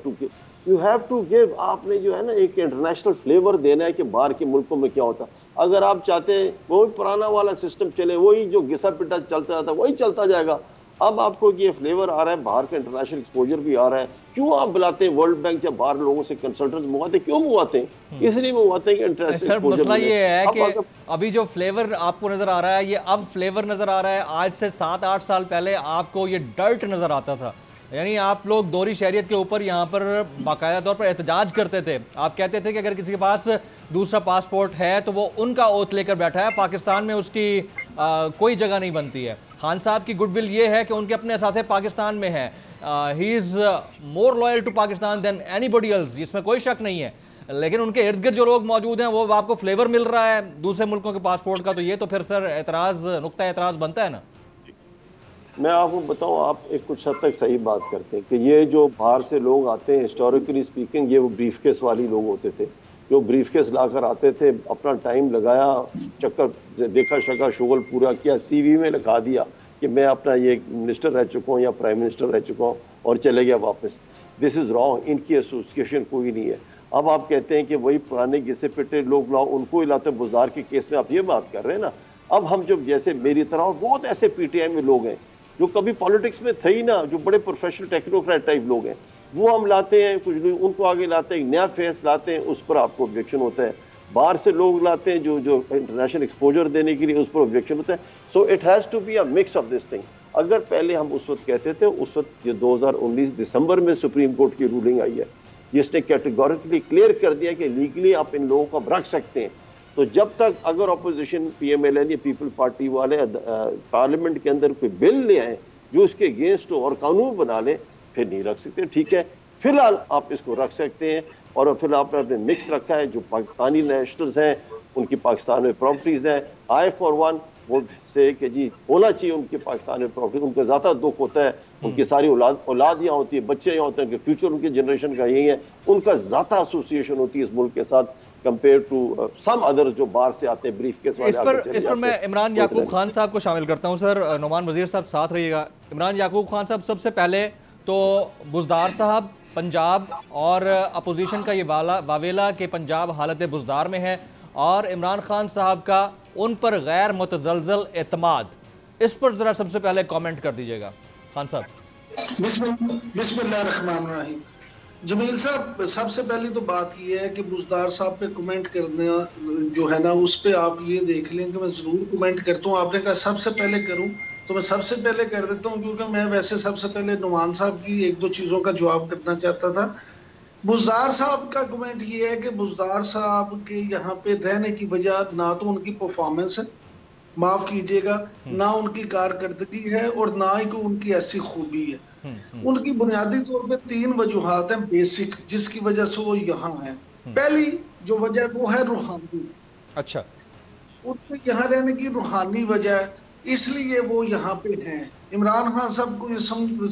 to give. आपने जो है ना एक इंटरनेशनल फ्लेवर देना है कि बाहर के मुल्कों में क्या होता। अगर आप चाहते हैं वही पुराना वाला सिस्टम चले, वही जो घिसा पिटा चलता था वही चलता जाएगा। अब आपको ये फ्लेवर आ रहा है, बाहर का इंटरनेशनल एक्सपोजर भी आ रहा है। क्यों आप बुलाते हैं वर्ल्ड बैंक या बाहर लोगों से कंसल्टेंट्स मंगवाते, क्यों मंगवाते हैं? इसलिए मंगवाते हैं कि इंटरनेशनल एक्सपोजर। मसला ये है कि अभी जो फ्लेवर आपको नजर आ रहा है, ये अब फ्लेवर नजर आ रहा है। आज से 7-8 साल पहले आपको ये डर्ट नजर आता था, यानी आप लोग दोहरी शहरियत के ऊपर यहाँ पर बाकायदा तौर पर एहतजाज करते थे। आप कहते थे कि अगर किसी के पास दूसरा पासपोर्ट है तो वो उनका ओथ लेकर बैठा है, पाकिस्तान में उसकी कोई जगह नहीं बनती है। खान साहब की गुडविल ये है कि उनके अपने असासे पाकिस्तान में है, he is more loyal to Pakistan than anybody else, इसमें कोई शक नहीं है। लेकिन उनके इर्द गिर्द जो लोग मौजूद हैं वो आपको फ्लेवर मिल रहा है दूसरे मुल्कों के पासपोर्ट का, तो ये तो फिर सर एतराज़, नुक्ता एतराज़ बनता है ना। मैं आपको बताऊं, आप एक कुछ हद तक सही बात करते हैं कि ये जो बाहर से लोग आते हैं, हिस्टोरिकली स्पीकिंग ये वो ब्रीफकेस वाली लोग होते थे, जो ब्रीफकेस लाकर आते थे, अपना टाइम लगाया, चक्कर देखा शका शुगल पूरा किया, CV में लिखा दिया कि मैं अपना ये मिनिस्टर रह चुका हूँ या प्राइम मिनिस्टर रह चुका हूँ, और चले गया वापस। दिस इज़ रॉन्ग, इनकी एसोसिएशन कोई नहीं है। अब आप कहते हैं कि वही पुराने घिसे पिटे लोग लाओ, उनको हिलाते। बुज़दार के केस में आप ये बात कर रहे हैं ना। अब हम जो जैसे मेरी तरह और बहुत ऐसे PTI में लोग हैं जो कभी पॉलिटिक्स में थे ही ना, जो बड़े प्रोफेशनल टेक्नोक्रेट टाइप लोग हैं, वो हम लाते हैं, कुछ लोग उनको आगे लाते हैं, नया फेस लाते हैं, उस पर आपको ऑब्जेक्शन होता है। बाहर से लोग लाते हैं जो इंटरनेशनल एक्सपोजर देने के लिए, उस पर ऑब्जेक्शन होता है। So it has to be a mix of this thing. अगर पहले हम उस वक्त कहते थे, उस वक्त ये 2019 दिसंबर में सुप्रीम कोर्ट की रूलिंग आई है जिसने कैटेगोरिकली क्लियर कर दिया कि लीगली आप इन लोगों को रख सकते हैं। तो जब तक अगर अपोजिशन PMLN या पीपल पार्टी वाले पार्लियामेंट के अंदर कोई बिल ले आए जो उसके अगेंस्ट हो और कानून बना ले, फिर नहीं रख सकते। ठीक है, फिलहाल आप इसको रख सकते हैं। और फिर आपने मिक्स रखा है, जो पाकिस्तानी नेशनल्स हैं उनकी पाकिस्तान में प्रॉपर्टीज हैं। I for one वोट से कि जी होना चाहिए उनके पाकिस्तान में प्रॉपर्टी, उनको ज़्यादा दुख होता है, उनकी सारी औलाद यहाँ होती है, बच्चे यहाँ होते हैं, फ्यूचर उनकी जनरेशन का यही है, उनका ज़्यादा एसोसिएशन होती है इस मुल्क के साथ कंपेयर टू सम अदर्स जो बाहर से आते हैं ब्रीफकेस वाले। इस पर मैं इमरान याकूब खान साहब को शामिल करता हूं। सर, नुमान वजीर साहब साथ रहिएगा। इमरान याकूब खान साहब, सबसे पहले तो बुज़दार साहब पंजाब और अपोजिशन का ये वावेला के पंजाब हालत बुज़दार में है, और इमरान खान साहब का उन पर गैर मुतज़लज़ल एतमाद, इस पर ज़रा सबसे पहले कमेंट कर दीजिएगा खान साहब। बिस्मिल्लाहिर्रहमानिर्रहीम। जमील साहब, सबसे पहली तो बात यह है कि बुज़दार साहब पे कमेंट करना जो है ना, उस पर आप ये देख लें कि मैं ज़रूर कमेंट करता हूँ। आपने कहा सबसे पहले करूँ तो मैं सबसे पहले कर देता हूँ, क्योंकि मैं वैसे सबसे पहले नुमान साहब की एक दो चीज़ों का जवाब करना चाहता था। बुज़दार साहब का कमेंट ये है कि बुज़दार साहब के यहाँ पे रहने की वजह ना तो उनकी परफॉर्मेंस है, माफ़ कीजिएगा, ना उनकी कारकर्दगी है, और ना ही कोई उनकी ऐसी खूबी है। उनकी बुनियादी तौर पे 3 वजूहात हैं बेसिक, जिसकी वजह से वो यहाँ है। पहली जो वजह वो है रूहानी। अच्छा, उनके यहाँ रहने की रूहानी वजह है, इसलिए वो यहाँ पे हैं। इमरान खान साहब को ये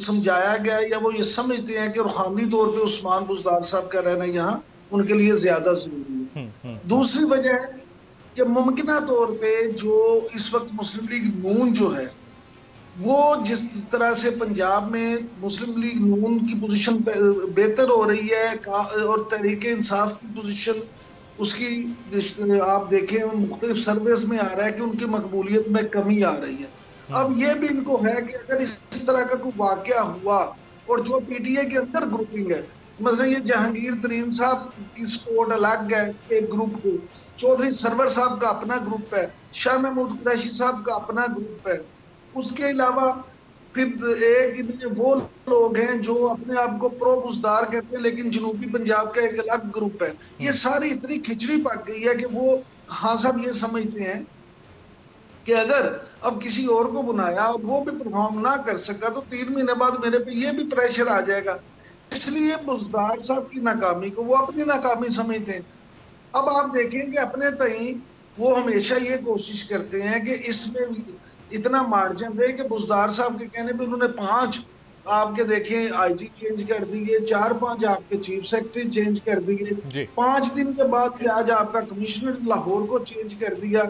समझाया गया या वो ये समझते हैं कि रूहानी तौर पे उस्मान बुज़दार साहब का रहना यहाँ उनके लिए ज्यादा जरूरी है। दूसरी वजह है कि मुमकिना तौर पे जो इस वक्त मुस्लिम लीग नून जो है, वो जिस तरह से पंजाब में मुस्लिम लीग नून की पोजीशन बेहतर हो रही है और तहरीक इंसाफ की पोजीशन उसकी आप देखें मुख्तलिफ सर्वेस में आ रहा है कि उनकी मकबूलियत में कमी आ रही है। अब ये भी इनको है कि अगर इस तरह का कोई वाकया हुआ और जो PTI के अंदर ग्रुपिंग है, मतलब ये जहांगीर तरीन साहब की सपोर्ट अलग है एक ग्रुप को, चौधरी सरवर साहब का अपना ग्रुप है, शाह महमूद कुरैशी साहब का अपना ग्रुप है, उसके अलावा फिर एक वो लोग हैं जो अपने आप को प्रो बुजदार कहते हैं, लेकिन जनूबी पंजाब का एक अलग ग्रुप है। ये सारी इतनी खिचड़ी पक गई है कि वो हाँ साहब ये समझते हैं कि अगर अब किसी और को बुलाया और वो भी परफॉर्म ना कर सका तो 3 महीने बाद मेरे पे ये भी प्रेशर आ जाएगा। इसलिए बुजदार साहब की नाकामी को वो अपनी नाकामी समझते हैं। अब आप देखें कि अपने तई वो हमेशा ये कोशिश करते हैं कि इसमें इतना मार्जिन रहे कि बुजदार साहब के कहने पे उन्होंने 5 आपके देखें आईजी चेंज कर दिए, 4-5 आपके चीफ सेक्रेटरी चेंज कर दिए, 5 दिन के बाद कि आज आपका कमिश्नर लाहौर को चेंज कर दिया।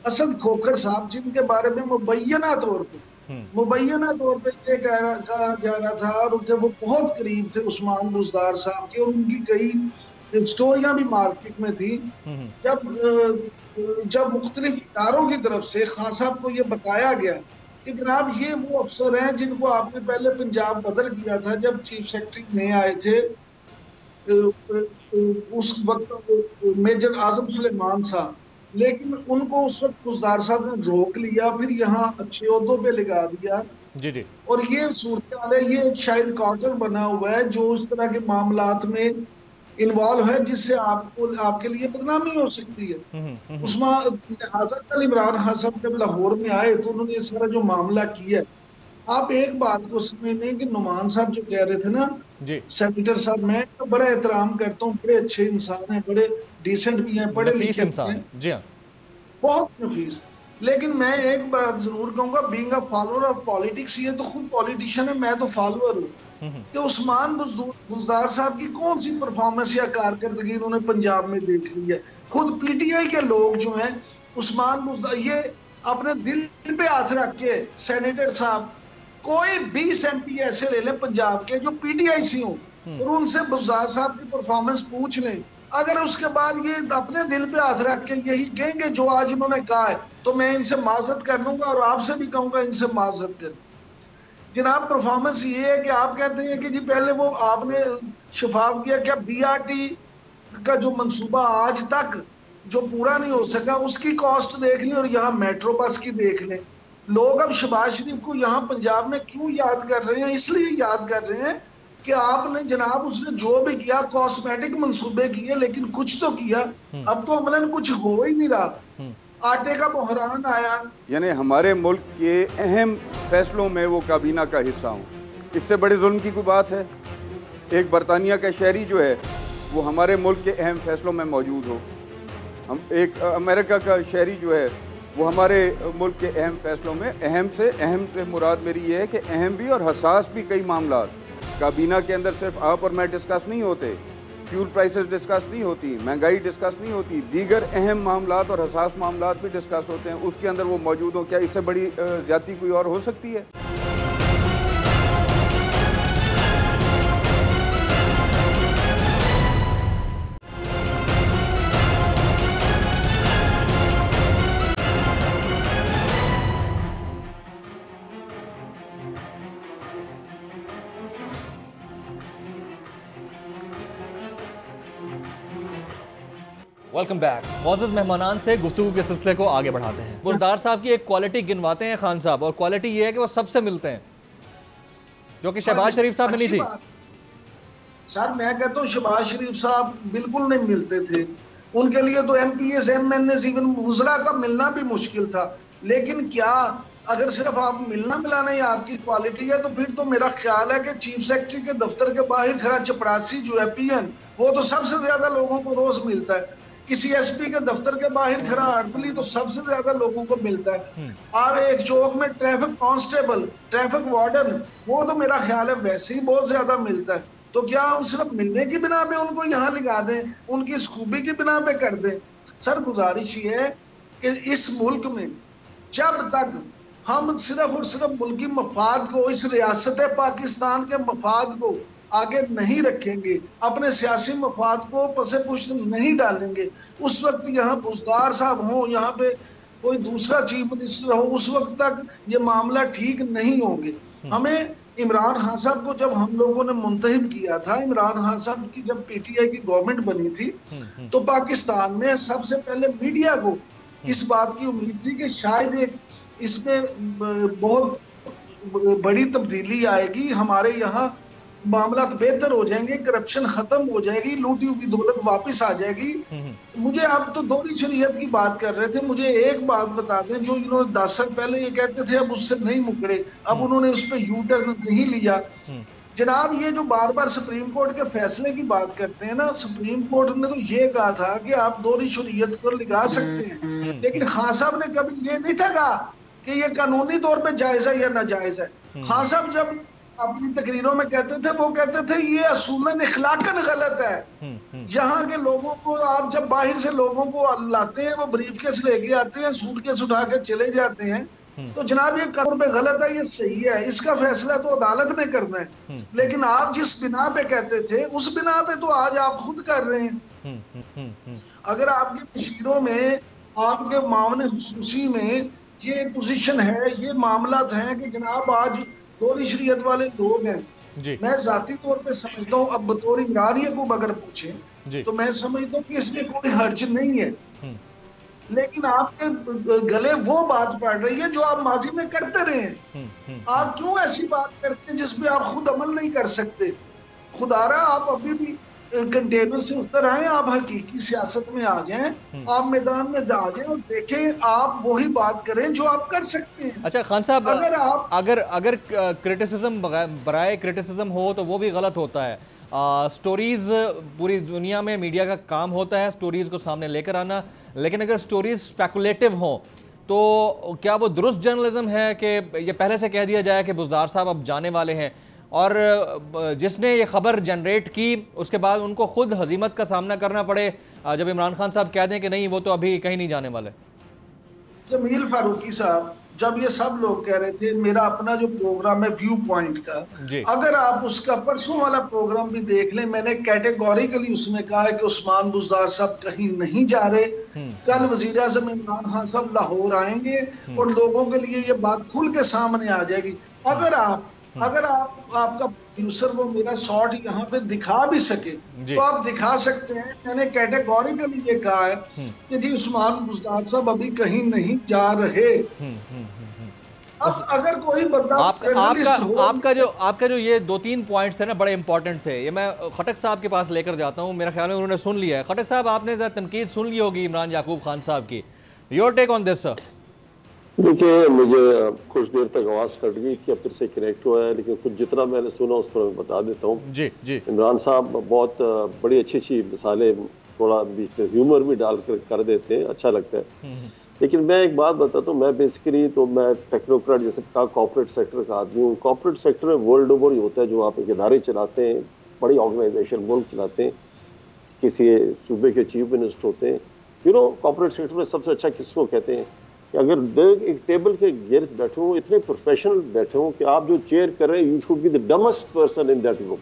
असद खोखर साहब जिनके बारे में मुबैना तौर पे ये कहा जा रहा था और उनके वो बहुत करीब थे उस्मान बुजदार साहब के, और उनकी कई स्टोरियां भी मार्केट में थी। जब मुख्तलिफ इदारों की तरफ से खान साहब को ये बताया गया कि जनाब ये वो अफसर हैं जिनको आपने पहले पंजाब बदल किया था जब चीफ सेक्रेटरी नए आए थे, उस वक्त मेजर आजम सुलेमान साहब, लेकिन उनको उस वक्त बुजदार साहब ने रोक लिया, फिर यहाँ अच्छे ओहदों पे लगा दिया। जी। और ये सूरत हाल है, ये शायद कार्टर बना हुआ है जो उस तरह के मामलात में इन्वॉल्व है जिससे आपको आपके लिए बदनामी हो सकती है। उस्मान कल इमरान खान साहब जब लाहौर में आए तो उन्होंने इस तरह जो मामला किया, आप एक बात को समझ लें कि नुमान साहब जो कह रहे थे ना सेनेटर साहब, मैं तो बड़ा एहतराम करता हूँ, बड़े अच्छे इंसान हैं, बड़े डिसेंट भी हैं, बड़े लिखे हैं, बहुत नफीस। लेकिन मैं एक बात जरूर कहूंगा, being a follower of politics, ये तो खुद पॉलिटिशियन है, मैं तो फॉलोअर हूँ, कि उस्मान बुजदार साहब की कौन सी परफॉर्मेंस या कारकर्दगी उन्होंने पंजाब में देख ली है। खुद पीटीआई के लोग जो हैं उस्मान बुजदार, ये अपने दिल पे हाथ रख के सेनेटर साहब कोई 20 MP ऐसे ले लें पंजाब के जो पीटीआई से हों और उनसे बुजदार साहब की परफॉर्मेंस पूछ लें, अगर उसके बाद ये अपने दिल पे हाथ रख के यही कहेंगे जो आज इन्होंने कहा है, तो मैं इनसे माजरत कर लूंगा और आपसे भी कहूंगा इनसे माजरत कर। जनाब परफॉर्मेंस ये है कि आप कहते हैं कि जी पहले वो आपने शफाफ किया, क्या बीआरटी का जो मंसूबा आज तक जो पूरा नहीं हो सका उसकी कॉस्ट देख लें और यहाँ मेट्रो बस की देख लें। लोग अब शहबाज शरीफ को यहाँ पंजाब में क्यों याद कर रहे हैं? इसलिए याद कर रहे हैं कि आपने जनाब उसने जो भी किया कॉस्मेटिक मंसूबे किए, लेकिन कुछ तो किया, अब तो अमलन कुछ हो ही नहीं रहा। आटे का बहरान आया, यानी हमारे मुल्क के अहम फैसलों में वो काबीना का हिस्सा हूँ, इससे बड़े जुल्म की कोई बात है? एक बरतानिया का शहरी जो है वो हमारे मुल्क के अहम फैसलों में मौजूद हो, हम एक अमेरिका का शहरी जो है वो हमारे मुल्क के अहम फैसलों में, अहम से मुराद मेरी ये है कि अहम भी और हसास भी कई मामला काबीना के अंदर सिर्फ आप और मैं डिस्कस नहीं होते, फ्यूल प्राइसेस डिस्कस नहीं होती, महंगाई डिस्कस नहीं होती, दीगर अहम मामलात और हसास मामलात भी डिस्कस होते हैं, उसके अंदर वो मौजूद हो। क्या इससे बड़ी ज्यादती कोई और हो सकती है? Welcome back. मौजूद मेहमानान से गुफ्तगू के सिलसिले को आगे बढ़ाते हैं। बुजदार साहब की एक क्वालिटी गिनवाते हैं खान साहब, और क्वालिटी ये है कि वो सबसे मिलते हैं, जो कि शहबाज शरीफ साहब में नहीं थी। सर मैं कहता हूँ शहबाज शरीफ साहब बिल्कुल नहीं मिलते थे, उनके लिए तो MPs MNs इवन वुज़रा का मिलना भी मुश्किल था। लेकिन क्या अगर सिर्फ आप मिलना मिलाना ही आपकी क्वालिटी है, तो फिर तो मेरा ख्याल है कि चीफ सेक्रेटरी के दफ्तर के बाहर खड़ा चपरासी जो है PN, वो तो सबसे ज्यादा लोगों को रोज मिलता है। किसी SP के दफ्तर के बाहर खड़ा अर्दली तो सबसे ज्यादा लोगों को मिलता है। आप एक चौक में ट्रैफिक कांस्टेबल, ट्रैफिक वार्डन, वो तो मेरा ख्याल है वैसे ही बहुत ज्यादा मिलता है। तो क्या हम सिर्फ मिलने की बिना पे उनको यहाँ लगा दें, उनकी खूबी की बिना पे कर दें? सर गुजारिश ये है कि इस मुल्क में जब तक हम सिर्फ और सिर्फ मुल्की मफाद को, इस रियासत पाकिस्तान के मफाद को आगे नहीं रखेंगे, अपने सियासी मफाद को पसे पुश नहीं डालेंगे, उस वक्त यहाँ बुजदार साहब हो, यहाँ पे कोई दूसरा चीफ मिनिस्टर हो, उस वक्त तक ये मामला ठीक नहीं होंगे। हमें इमरान खान साहब को जब हम लोगों ने मुंतहिब किया था, इमरान खान साहब की जब PTI की गवर्नमेंट बनी थी, तो पाकिस्तान में सबसे पहले मीडिया को इस बात की उम्मीद थी कि शायद एक इसमें बहुत बड़ी तब्दीली आएगी, हमारे यहाँ मामला बेहतर हो जाएंगे, करप्शन खत्म हो जाएगी, लूटी हुई दौलत वापस आ जाएगी। मुझे आप तो दोहरी शरीयत की बात कर रहे थे, मुझे एक बात बता दें, जो इन्होंने 10 साल पहले ये कहते थे अब उससे नहीं मुकरे, अब उन्होंने उस पर यू टर्न नहीं लिया। जनाब ये जो बार बार सुप्रीम कोर्ट के फैसले की बात करते हैं ना, सुप्रीम कोर्ट ने तो ये कहा था कि आप दोहरी शरीयत को लगा सकते हैं, लेकिन खान साहब ने कभी ये नहीं था कहा कि ये कानूनी तौर पे जायज है या नाजायज है। खान साहब जब अपनी तकरीरों में कहते थे, वो कहते थे ये असूलन इखलाकन गलत है। यहाँ के लोगों को आप जब बाहर से लोगों को लाते हैं, वो ब्रीफकेस लेके आते हैं, सूटकेस उठा के चले जाते हैं, तो जनाब ये कानून पे गलत है, ये सही है, इसका फैसला तो अदालत ने करना है। लेकिन आप जिस बिना पे कहते थे उस बिना पे तो आज आप खुद कर रहे हैं। अगर आपकी तशरीरों में, आपके मामले खुसूसी में ये पोजीशन है, ये मामलात हैं कि जनाब आज दोहरी शरीयत वाले लोग हैं, मैं जाती तौर पे समझता हूँ, अब बतौर इमरान याकूब अगर पूछे तो मैं समझता हूँ कि इसमें कोई हर्ज नहीं है, लेकिन आपके गले वो बात पड़ रही है जो आप माजी में करते रहे हैं। आप क्यों ऐसी बात करते हैं जिसपे आप खुद अमल नहीं कर सकते? खुदारा आप अभी भी कंटेनर से उतर आए, आप हकीकी सियासत में आ जाएं, आप मैदान में आ जाएं और देखें, आप वही बात करें जो आप कर सकते हैं। अच्छा खान साहब, अगर क्रिटिसिज्म बराए क्रिटिसिज्म हो तो वो भी गलत होता है। स्टोरीज पूरी दुनिया में मीडिया का काम होता है स्टोरीज को सामने लेकर आना, लेकिन अगर स्टोरीज स्पेकुलेटिव हो तो क्या वो दुरुस्त जर्नलिज्म है कि ये पहले से कह दिया जाए कि बुज़दार साहब अब जाने वाले हैं, और जिसने ये खबर जनरेट की उसके बाद उनको खुद हजीमत का सामना करना पड़े जब इमरान खान साहब कह दें कि नहीं वो तो अभी कहीं नहीं जाने वाले? जमील फारूकी साहब, जब ये सब लोग कह रहे थे, मेरा अपना जो प्रोग्राम है व्यू पॉइंट का, अगर आप उसका परसों वाला प्रोग्राम भी देख लें, मैंने कैटेगोरिकली उसमें कहा है कि उस्मान बुज़दार साहब कहीं नहीं जा रहे। कल वजीर आज़म इमरान खान साहब लाहौर आएंगे और लोगों के लिए ये बात खुल के सामने आ जाएगी। अगर आपका प्रोड्यूसर वो मेरा शॉट यहाँ पे दिखा भी सके तो आप दिखा सकते हैं। मैंने कैटेगोरिकली ये कहा है कि जी उस्मान बुज़दार साहब अभी कहीं नहीं जा रहे। अब अगर कोई बंदा आपका जो ये 2-3 पॉइंट्स थे ना, बड़े इंपॉर्टेंट थे, ये मैं खटक साहब के पास लेकर जाता हूँ, मेरा ख्याल है उन्होंने सुन लिया है। खटक साहब, आपने जरा तनकीद सुन ली होगी इमरान याकूब खान साहब की, your take on this sir. देखिए, मुझे कुछ देर तक आवाज़ कट गई थी, अब फिर से कनेक्ट हुआ है, लेकिन कुछ जितना मैंने सुना उस पर मैं बता देता हूँ। जी जी, इमरान साहब बहुत बड़ी अच्छी मिसालें, थोड़ा बीच में ह्यूमर भी डाल कर देते हैं, अच्छा लगता है। लेकिन मैं एक बात बताता हूँ, मैं बेसिकली तो मैं टेक्नोक्रेट जैसे कहा कॉर्पोरेट सेक्टर का आदमी हूँ। कॉर्पोरेट सेक्टर में वर्ल्ड ओवर ही होता है, जो आप एक इदारे चलाते हैं, बड़ी ऑर्गेनाइजेशन मुल्क चलाते हैं, किसी सूबे के चीफ मिनिस्टर होते हैं। कॉर्पोरेट सेक्टर में सबसे अच्छा किसको कहते हैं कि अगर एक टेबल के गिर्द बैठे हो, इतने प्रोफेशनल बैठे हो कि आप जो चेयर कर रहे हैं, you should be the dumbest person in that room,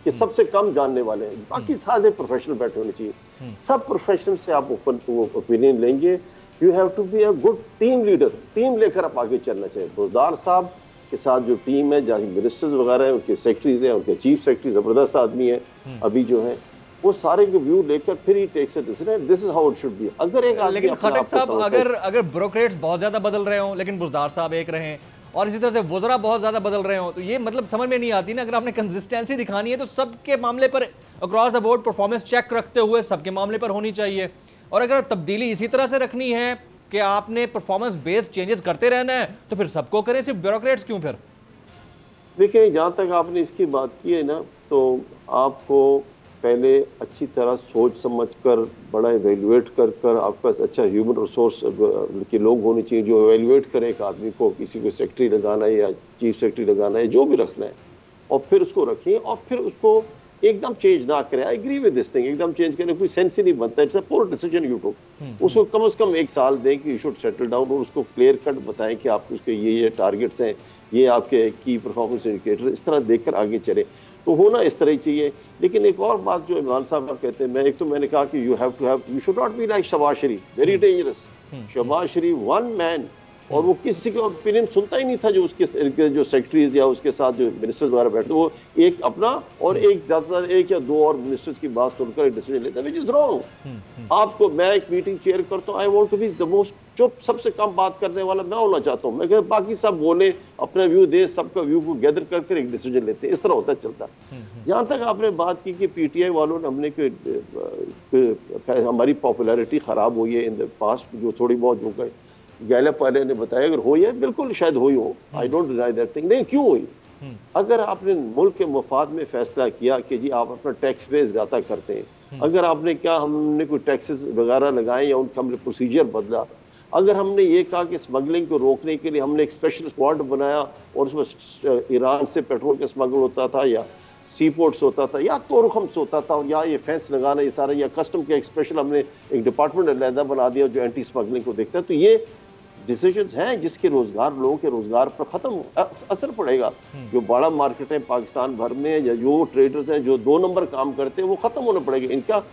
कि सबसे कम जानने वाले हैं, बाकी सारे प्रोफेशनल बैठे होने चाहिए। सब प्रोफेशनल से आप ओपिनियन लेंगे। You have to be a good team leader, team लेकर आप आगे चलना चाहिए। बुज़दार साहब के साथ जो टीम है, जहाँ मिनिस्टर्स वगैरह हैं, उनके सेक्रेटरीज हैं, उनके चीफ सेक्रेटरी जबरदस्त आदमी है अभी जो है, वो सारे के व्यू लेकर फिर ही takes a decision. This is how it should be. अगर एक आदमी, लेकिन खटक साहब, अगर ब्यूरोक्रेट्स बहुत ज्यादा बदल रहे हो लेकिन बुज़दार साहब एक रहे, और इसी तरह से वज़रा बहुत ज्यादा बदल रहे हो, तो ये मतलब समझ में नहीं आती ना। अगर आपने कंसिस्टेंसी दिखानी है तो सबके मामले पर across the board performance check रखते हुए सबके मामले पर होनी चाहिए। और अगर तब्दीली इसी तरह से रखनी है कि आपने परफॉर्मेंस बेस्ड चेंजेस करते रहना है, तो फिर सबको करें, सिर्फ ब्यूरोक्रेट्स क्यों? फिर देखिए, जहाँ तक आपने इसकी बात की है ना, तो आपको पहले अच्छी तरह सोच समझ कर, बड़ा एवेल्युएट कर आपके पास अच्छा ह्यूमन रिसोर्स के लोग होने चाहिए जो एवेल्युएट करें एक आदमी को, किसी को सेक्रेटरी लगाना है या चीफ सेक्रेटरी लगाना है, जो भी रखना है, और फिर उसको रखें और फिर उसको एकदम चेंज ना करें। I agree with this thing, एकदम चेंज करने कोई सेंस ही नहीं बनता। It's a poor decision you took. उसको कम से कम 1 साल दें कि यू शुड सेटल डाउन, और उसको क्लियर कट बताएं कि आपके उसके ये टारगेट्स हैं, ये आपके की परफॉर्मेंस इंडिकेटर, इस तरह देखकर आगे चले। तो होना इस तरह ही चाहिए। लेकिन एक और बात जो इमरान साहब कहते हैं, मैंने कहा कि you should not be like Shahbaz Sharif, very dangerous. Shahbaz Sharif one man और वो किसी का ओपिनियन सुनता ही नहीं था, जो उसके जो सेक्रेटरीज या उसके साथ जो मिनिस्टर्स वगैरह बैठते, वो एक अपना और एक ज्यादातर एक या दो और मिनिस्टर्स की बात सुनकर एक डिसीजन लेता है, विच इज रॉन्ग। आपको, मैं एक मीटिंग चेयर करता हूँ, I want to be the most चुप, सबसे कम बात करने वाला मैं होना चाहता हूँ। मैं कहता बाकी सब बोले, अपना व्यू दे, सबका व्यू को गैदर करके एक डिसीजन लेते हैं, इस तरह होता चलता। जहाँ तक आपने बात की कि पीटीआई वालों ने हमने हमारी पॉपुलैरिटी खराब हुई है इन द पास्ट, जो थोड़ी बहुत हो गई, गैलप वाले ने बताया अगर हुई है, बिल्कुल शायद हुई हो, I don't deny that thing. नहीं, क्यों हुई? अगर आपने मुल्क के मफाद में फैसला किया कि जी आप अपना टैक्स बेस ज्यादा करते हैं, अगर आपने क्या, हमने कोई टैक्सेस वगैरह लगाए या उनका हमने प्रोसीजर बदला, अगर हमने ये कहा कि स्मगलिंग को रोकने के लिए हमने एक स्पेशल स्क्वाड बनाया और उसमें ईरान से पेट्रोल का स्मगल होता था या सी पोर्ट्स होता था या तोरखम से होता था, या ये फेंस लगाना, ये सारा, या कस्टम का एक स्पेशल हमने एक डिपार्टमेंट अलहदा बना दिया जो एंटी स्मगलिंग को देखता है, तो ये डिसीजंस हैं जिसके रोजगार, लोगों के रोजगार पर खत्म असर पड़ेगा। जो बड़ा मार्केट है पाकिस्तान भर में, या जो ट्रेडर्स हैं जो 2 नंबर काम करते हैं, वो खत्म होने पड़ेगा, इनका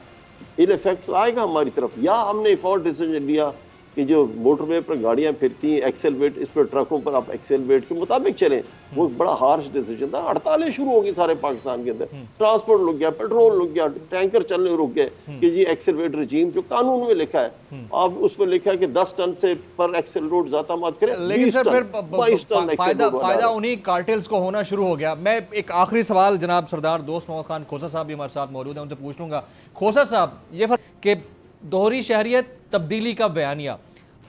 इन इफेक्ट तो आएगा हमारी तरफ। या हमने एक और डिसीजन लिया कि जो मोटरवे पर गाड़ियां फिरती हैं एक्सेल वेट, इस पर ट्रकों पर आप एक्सेल वेट के मुताबिक चलें, वो बड़ा हार्श डिसीजन था। हड़तालें शुरू हो गई सारे पाकिस्तान के अंदर, ट्रांसपोर्ट रुक गया, पेट्रोल रुक गया, टैंकर चलने रुक गए कि जी एक्सेल वेट रजीम जो कानून में लिखा है, आप उस पर लिखा है कि 10 टन से पर एक्सेल रोड ज्यादा मत करें, लेकिन सर फिर फायदा उन्हीं कार्टेल्स को होना शुरू हो गया। मैं एक आखिरी सवाल जनाब सरदार दोस्त मोहम्मद खान खोसा साहब भी हमारे साथ मौजूद हैं, उनसे पूछ लूंगा। खोसा साहब, ये फर्क कि दोहरी शहरियत, तब्दीली का बयानिया,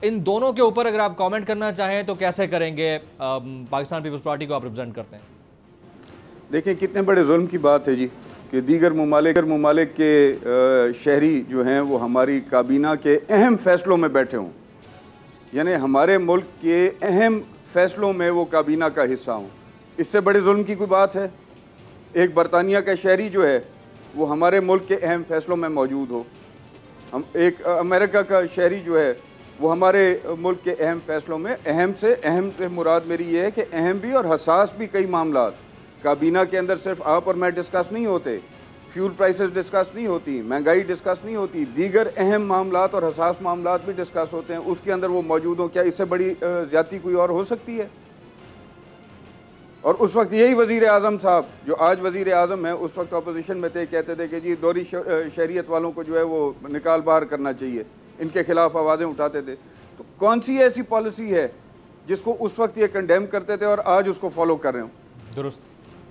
इन दोनों के ऊपर अगर आप कमेंट करना चाहें तो कैसे करेंगे? पाकिस्तान पीपल्स पार्टी को आप रिप्रेजेंट करते हैं। देखिए कितने बड़े जुल्म की बात है जी कि दीगर ममालिक के शहरी जो हैं वो हमारी काबीना के अहम फैसलों में बैठे हों, यानी हमारे मुल्क के अहम फैसलों में वो काबीना का हिस्सा हों। इससे बड़े जुल्म की कोई बात है? एक बरतानिया का शहरी जो है वो हमारे मुल्क के अहम फैसलों में मौजूद हो, हम एक अमेरिका का शहरी जो है वो हमारे मुल्क के अहम फैसलों में, अहम से मुराद मेरी ये है कि अहम भी और हसास भी कई मामलात काबीना के अंदर सिर्फ आप और मैं डिस्कस नहीं होते, फ्यूल प्राइसेस डिस्कस नहीं होती, महंगाई डिस्कस नहीं होती, दीगर अहम मामलात और हसास मामलात भी डिस्कस होते हैं, उसके अंदर वो मौजूद हो। क्या इससे बड़ी ज़्यादती कोई और हो सकती है? और उस वक्त यही वज़ीर आज़म साहब जो आज वज़ीर आज़म है, उस वक्त अपोजिशन में थे, कहते थे कि जी दोहरी शहरियत वालों को जो है वो निकाल बाहर करना चाहिए, इनके खिलाफ आवाज़ें उठाते थे। तो कौन सी ऐसी पॉलिसी है जिसको उस वक्त ये कंडेम करते थे और आज उसको फॉलो कर रहे हो? दुरुस्त,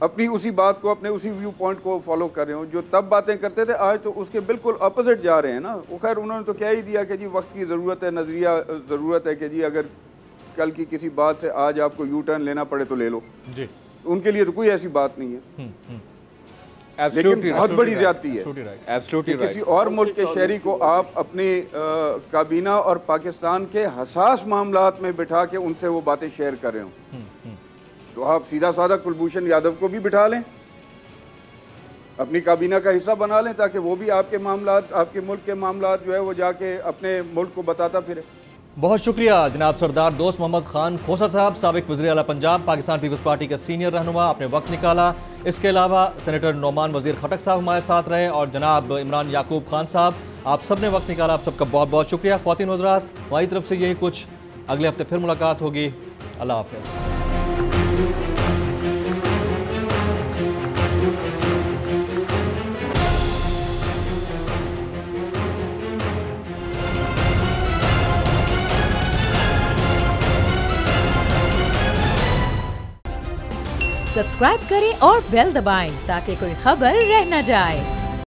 अपनी उसी बात को, अपने उसी व्यू पॉइंट को फॉलो कर रहे हो। जो तब बातें करते थे आज तो उसके बिल्कुल अपोजिट जा रहे हैं ना। वो खैर उन्होंने तो क्या ही दिया कि जी वक्त की ज़रूरत है, नज़रिया ज़रूरत है कि जी अगर कल की किसी बात से आज आपको यू टर्न लेना पड़े तो ले लो जी। उनके लिए तो कोई ऐसी बात नहीं है, लेकिन बहुत बड़ी ज्यादती है कि किसी और मुल्क के शहरी को आप अपनी काबीना और पाकिस्तान के हसास मामलात में बिठा के उनसे वो बातें शेयर कर रहे हो। तो आप सीधा साधा कुलभूषण यादव को भी बिठा लें, अपनी काबीना का हिस्सा बना लें, ताकि वो भी आपके मामलात, आपके मुल्क के मामलात जो है वो जाके अपने मुल्क को बताता फिरे। बहुत शुक्रिया जनाब सरदार दोस्त मोहम्मद खान खोसा साहब, साबिक वज़ीर आला पंजाब, पाकिस्तान पीपल्स पार्टी का सीनियर रहनुमा, आपने वक्त निकाला। इसके अलावा सेनेटर नोमान वज़ीर खटक साहब हमारे साथ रहे और जनाब इमरान याकूब खान साहब, आप सब ने वक्त निकाला, आप सबका बहुत बहुत शुक्रिया। ख्वातीन हज़रात, हमारी तरफ से यही कुछ, अगले हफ्ते फिर मुलाकात होगी। अल्लाह हाफ़िज़। सब्सक्राइब करें और बेल दबाएं ताकि कोई खबर रह न जाए।